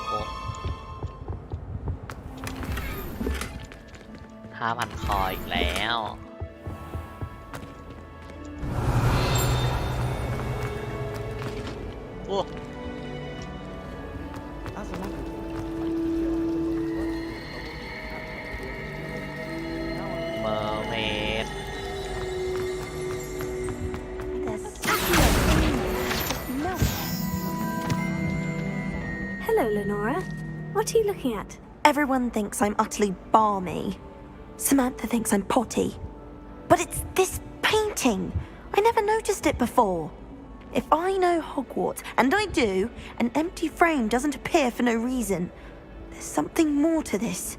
โอ้5,000 คออีกแล้วโอ้เมอร์เมด Hello, Lenora. What are you looking at? Everyone thinks I'm utterly balmy. Samantha thinks I'm potty. But it's this painting. I never noticed it before. If I know Hogwarts, and I do, an empty frame doesn't appear for no reason. There's something more to this.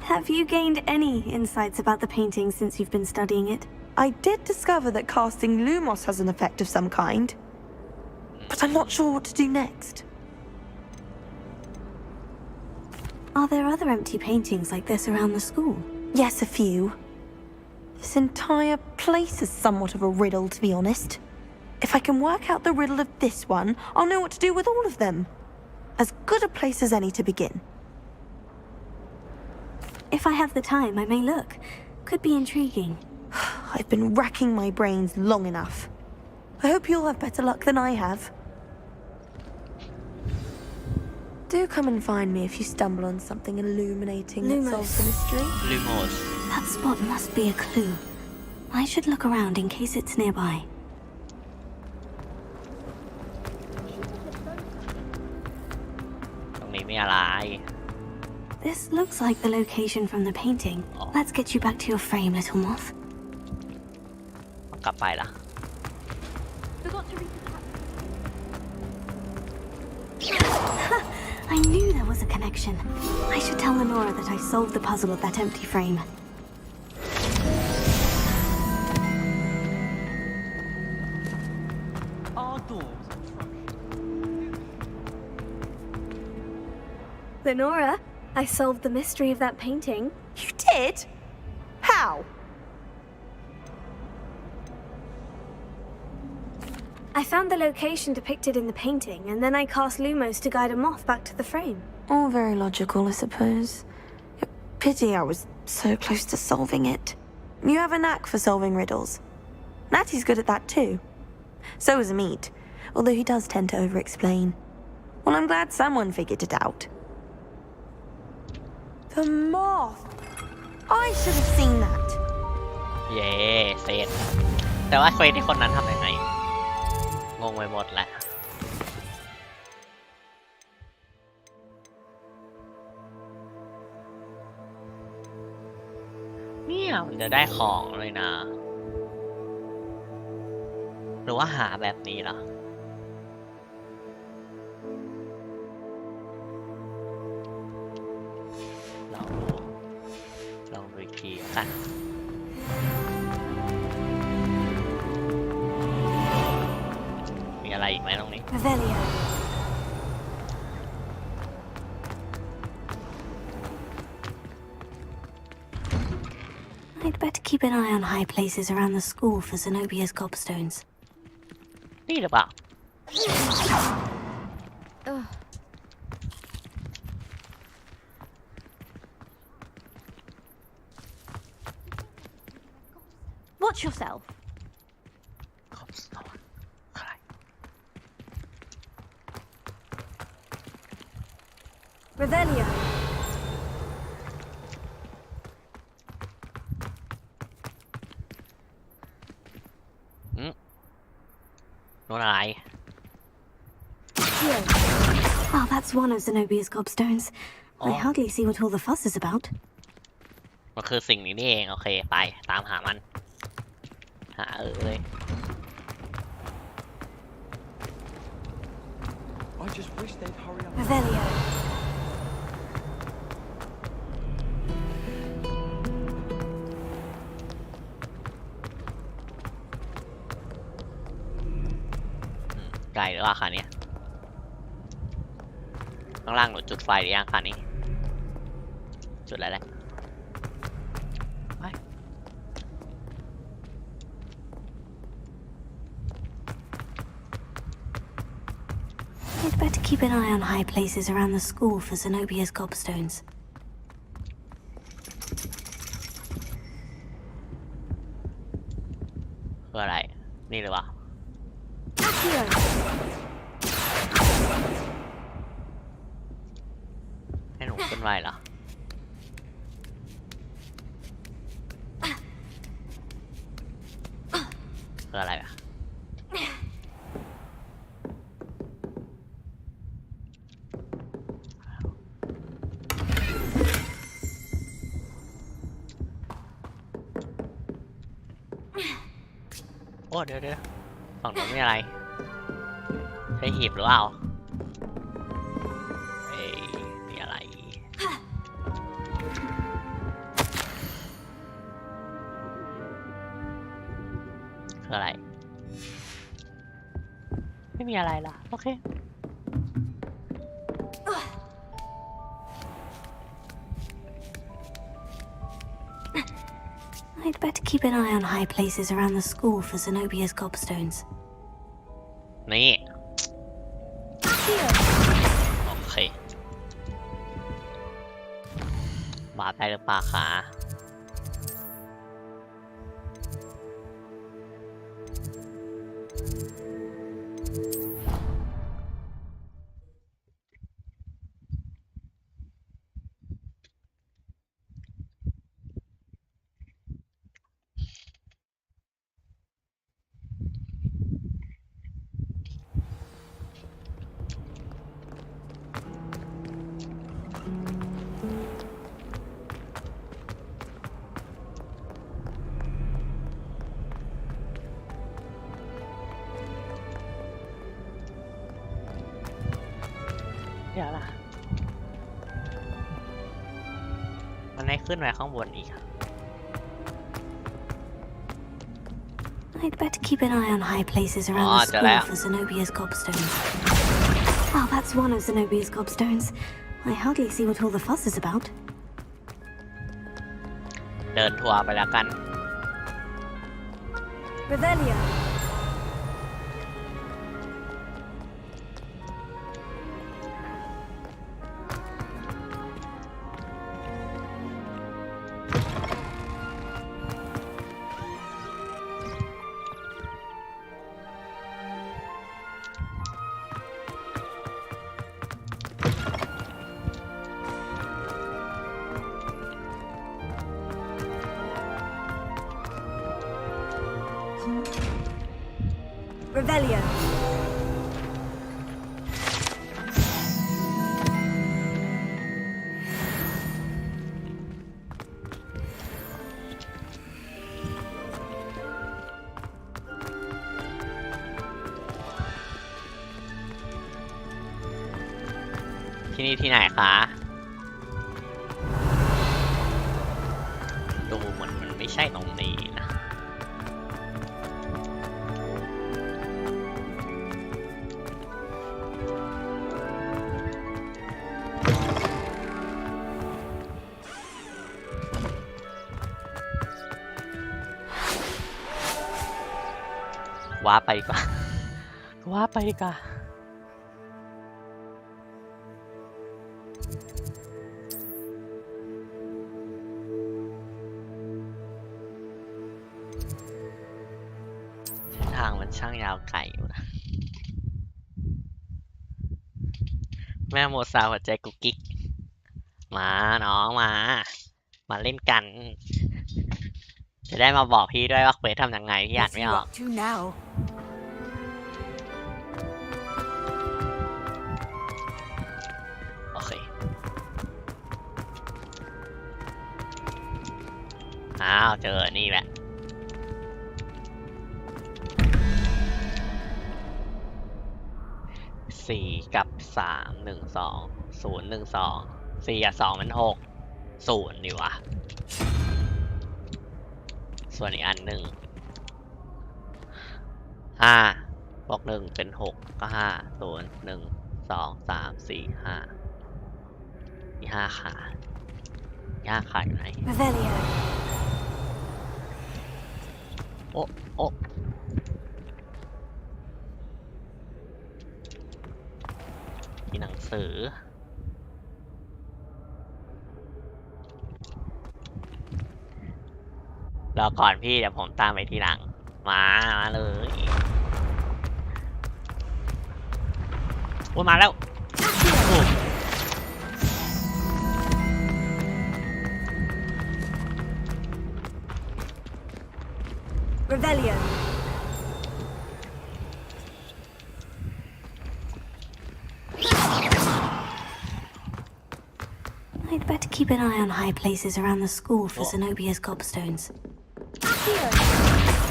Have you gained any insights about the painting since you've been studying it? I did discover that casting Lumos has an effect of some kind. But I'm not sure what to do next. Are there other empty paintings like this around the school? Yes, a few. This entire place is somewhat of a riddle, to be honest. If I can work out the riddle of this one, I'll know what to do with all of them. As good a place as any to begin. If I have the time, I may look. Could be intriguing. I've been racking my brains long enough. I hope you'll have better luck than I have. Do come and find me if you stumble on something illuminating that solves the mystery. Lumos. That spot must be a clue. I should look around in case it's nearby. ตรงนี้มีอะไร This looks like the location from the painting. Let's get you back to your frame, little moth. กลับไปล่ะ I knew there was a connection. I should tell Lenora that I solved the puzzle of that empty frame. Lenora, I solved the mystery of that painting. You did? How? I found the location depicted in the painting, and then I cast Lumos to guide a moth back to the frame. All very logical, I suppose. Pity I was so close to solving it. You have a knack for solving riddles. Natty's good at that too. So is Amit, although he does tend to over-explain. Well, I'm glad someone figured it out. The moth! I should have seen that. เย้เสร็จแต่ว่าเควสที่คนนั้นทำยังไงงงไปหมดแหละเนี่ยมันจะได้ของเลยนะหรือว่าหาแบบนี้เหรอลองดูอีกทีกันมีอะไรอีกไหมตรงนี้ Revelio. I'd better keep an eye on high places around the school for Zenobia's gobstones. นี่หรือเปล่า Watch yourself. Revelio. โน่นอะไร Here. Well, that's one of Zenobia's gobstones. I hardly see what all the fuss is about. มันคือสิ่งนี้นี่เองโอเคไปตามหามันหาเลย I just wish they'd hurry up. Revelio. Hmm, ไกลหรือว่าคันนี้ข้างล่างหนูจุดไฟหรือยังคันนี้จุดอะไรแหละ I'd better keep an eye on high places around the school for Zenobia's gobstones. คืออะไรนี่หรือเปล่า Accio. ให้หนูขึ้นไวเหรอคืออะไรอ่ะโอ้เดี๋ยวฝั่งนู้นมีอะไรใช้หีบหรือเปล่าเอ้ยมีอะไรคืออะไรไม่มีอะไรล่ะโอเค I'd better keep an eye on high places around the school for Zenobia's gobstones. นี่โอเคบาดได้หรือเปล่าขาเดี๋ยวล่ะมันให้ขึ้นไปข้างบนอีก I'd better keep an eye on high places around the school for Zenobia's gobstones. Oh, that's one of Zenobia's gobstones. I hardly see what all the fuss is about. เดินทัวร์ไปแล้วกัน Revelio. Revelio. ที่นี่ที่ไหนคะดูเหมือนมันไม่ใช่ตรงนี้นะว้าไปดีกว่าว้าไปดีกว่าทางมันช่างยาวไกลอยู่นะแม่โมซาหัวใจกุ๊กกิ๊กมาน้องมาเล่นกันจะได้มาบอกพี่ด้วยว่าเควสทำยังไงพี่อ่านไม่ออกโอเคอ้าวเจอนี่แหละ4 กับ 3 1 2 0 1 2 4 กับ 2 มัน6 0ดีวะส่วนอีกอันหนึ่ง5 บวก 1 เป็น 6 ก็ 5 0 1 2 3 4 5มี5 ขา5 ขาอยู่ไหนโอ้มีหนังสือรอก่อนพี่เดี๋ยวผมตามไปทีหลังมาเลยโอ้มาแล้วRevelio. I'd better keep an eye on high places around the school for Zenobia's gobstones.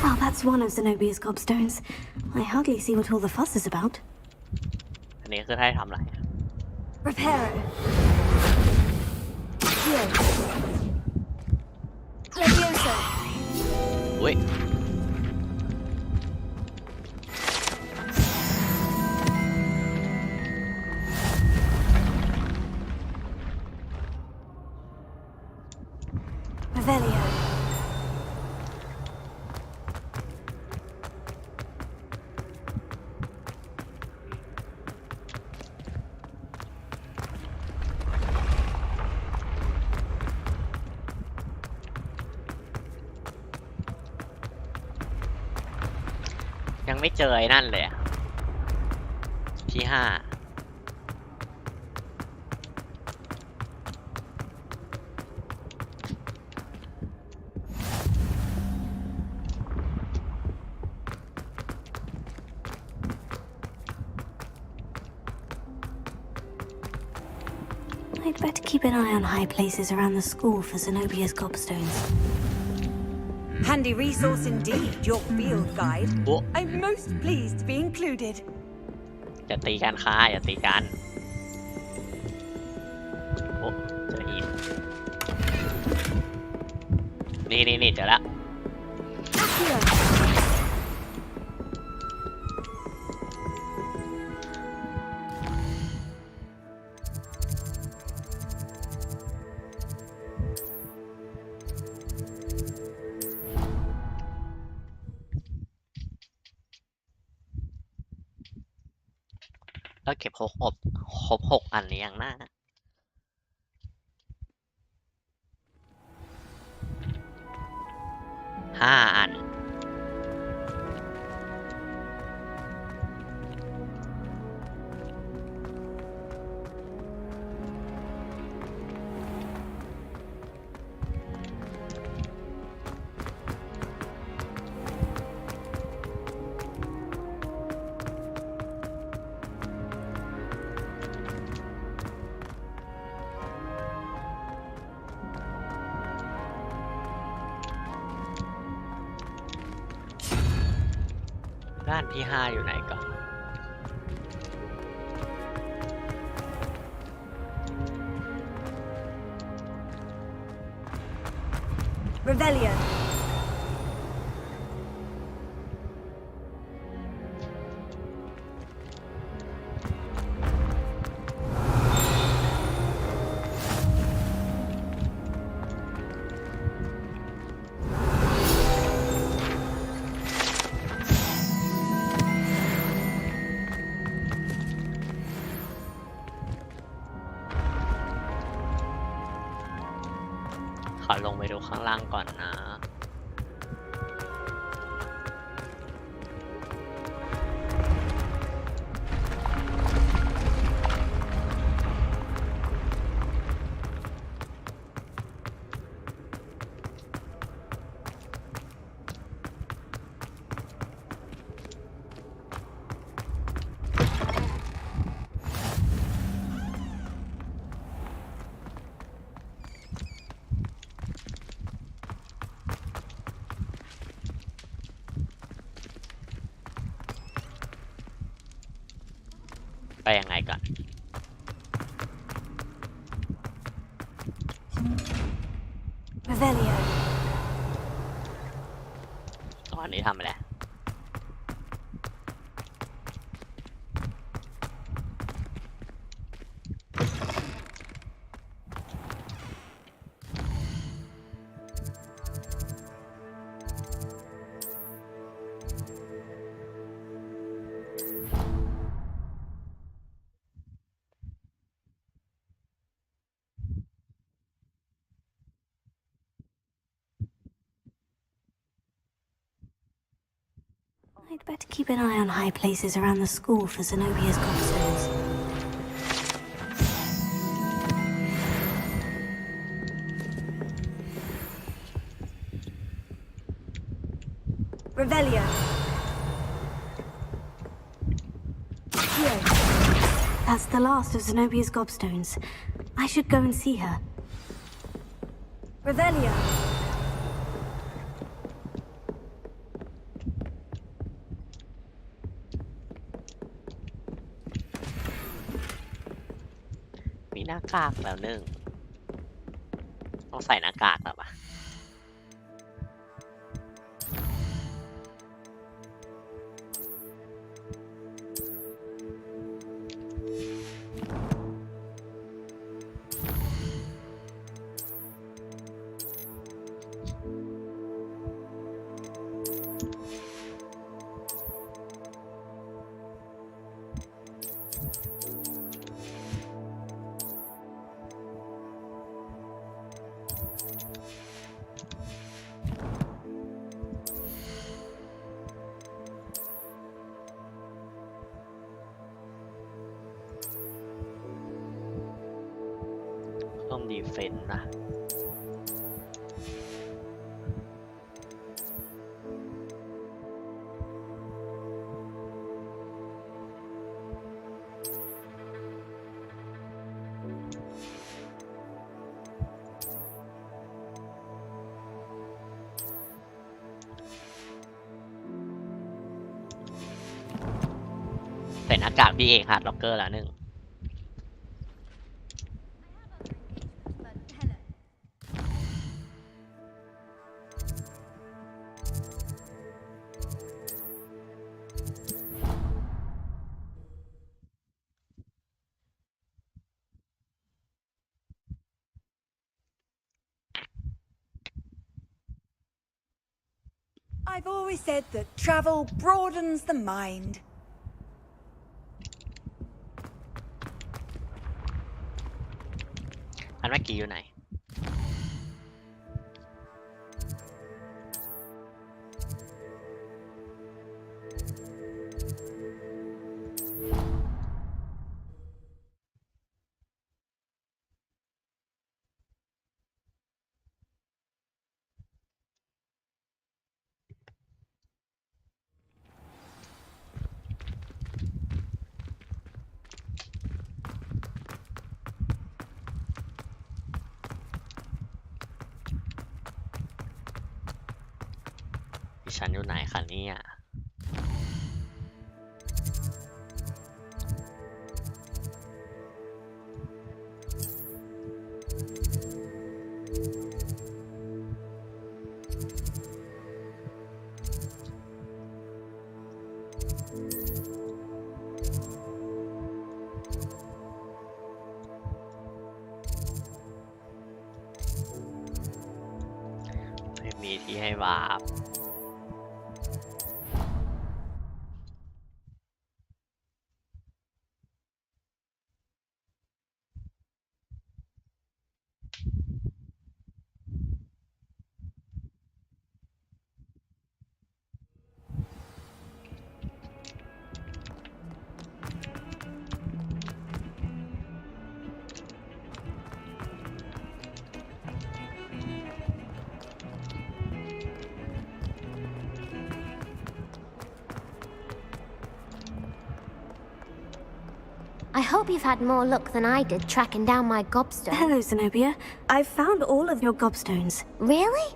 Oh, that's one of Zenobia's gobstones. I hardly see what all the fuss is about. อันนี้คือให้ทำอะไร Reparo. Leviosa. อุ้ยRevelio. ยังไม่เจอไอ้นั่นเลยที่5I'd better keep an eye on high places around the school for Zenobia's gobstones. Handy resource indeed, your field guide. I'm most pleased to be included. อย่าตีกันค่ะอย่าตีกันโอ้เจอหินนี่เจอแล้วแล้วเก็บครบ6 อันนี้อย่างน่า5 อันด้านที่5อยู่ไหนก่อน Revelio. ขอลงไปดูข้างล่างก่อนนะไปยังไงก่อน Revelio. ตอนนี้ทำอะไรI'd better keep an eye on high places around the school for Zenobia's gobstones. Revelio. Here. That's the last of Zenobia's gobstones. I should go and see her. Revelio. มีหน้ากากแล้ว1ต้องใส่หน้ากากแล้วปะ ดีเฟนส์นะใส่หน้ากากพี่เอกฮาร์ดล็อกเกอร์แล้วหนึ่งI've always said that travel broadens the mind. อันเมื่อกี้อยู่ไหนฉันอยู่ไหนคะเนี่ยไม่มีที่ให้วาร์ปI hope you've had more luck than I did tracking down my gobstone. Hello, Zenobia. I've found all of your gobstones. Really?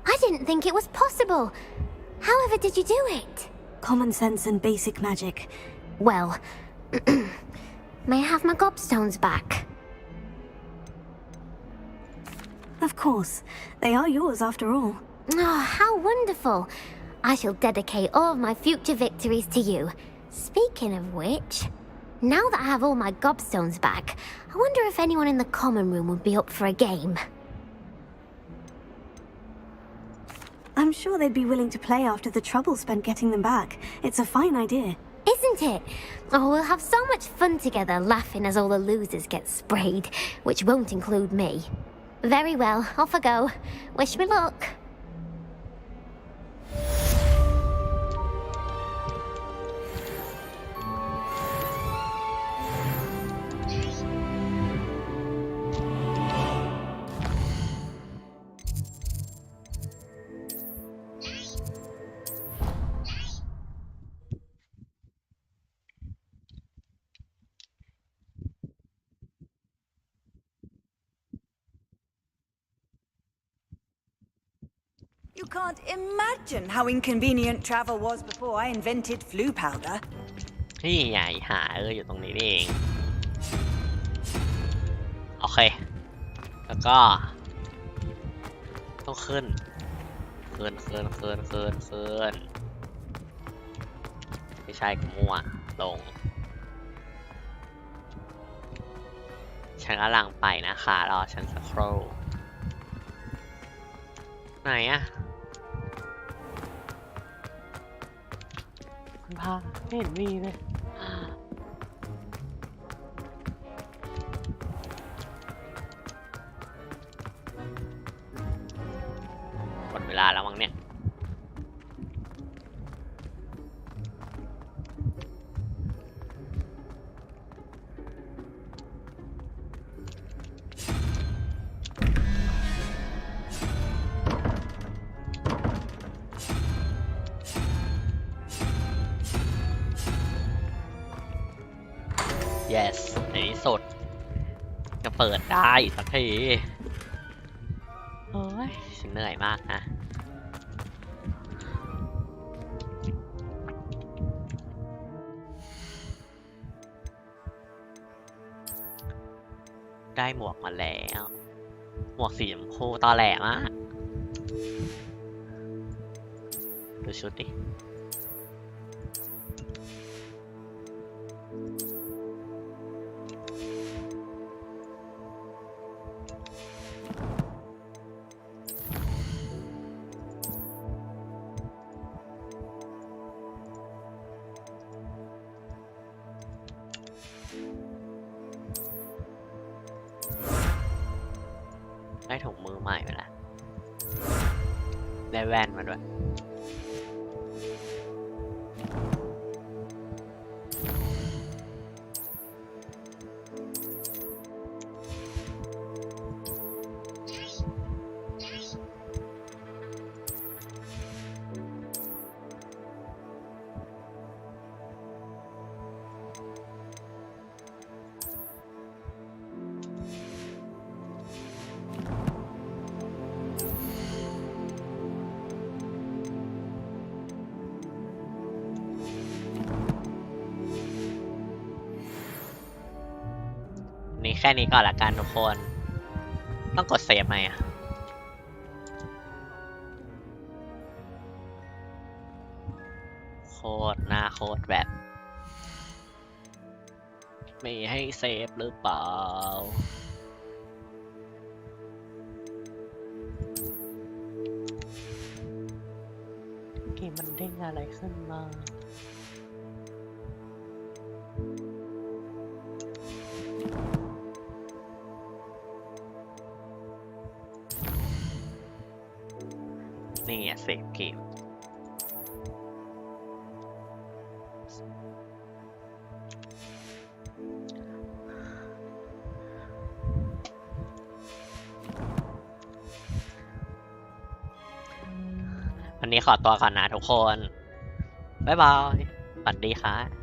I didn't think it was possible. However did you do it? Common sense and basic magic. Well, may I have my gobstones back? Of course. They are yours after all. Oh, how wonderful. I shall dedicate all of my future victories to you. Speaking of which, now that I have all my gobstones back, I wonder if anyone in the common room would be up for a game. I'm sure they'd be willing to play after the trouble spent getting them back. It's a fine idea. Isn't it? Oh, we'll have so much fun together laughing as all the losers get sprayed, which won't include me. Very well, off I go. Wish me luck. You can't imagine how inconvenient travel was before I invented flu powder. นี่ใหญ่หาอยู่ตรงนี้นี่เองโอเคแล้วก็ต้องขึ้นไม่ใช่กูมั่วลงฉันกำลังไปนะคะรอฉันสักครู่ไหนอะคุณพาไม่เห็นมีเลยหมดเวลาแล้วมั้งเนี่ย จะเปิดได้สักทีโอ้ยฉันเหนื่อยมากนะได้หมวกมาแล้วหมวกสีชมพูตอแหลมากดูชุดดิได้ถุงมือใหม่ไปแล้วได้แว่นมาด้วยแค่นี้ก่อนละกันทุกคนต้องกดเซฟไหมอ่ะโคตรหน้าโคตรแบบไม่ให้เซฟหรือเปล่าเกมมันเด้งอะไรขึ้นมานี่เซฟเกมวันนี้ขอตัวก่อนนะทุกคนบ๊ายบายสวัสดีค่ะ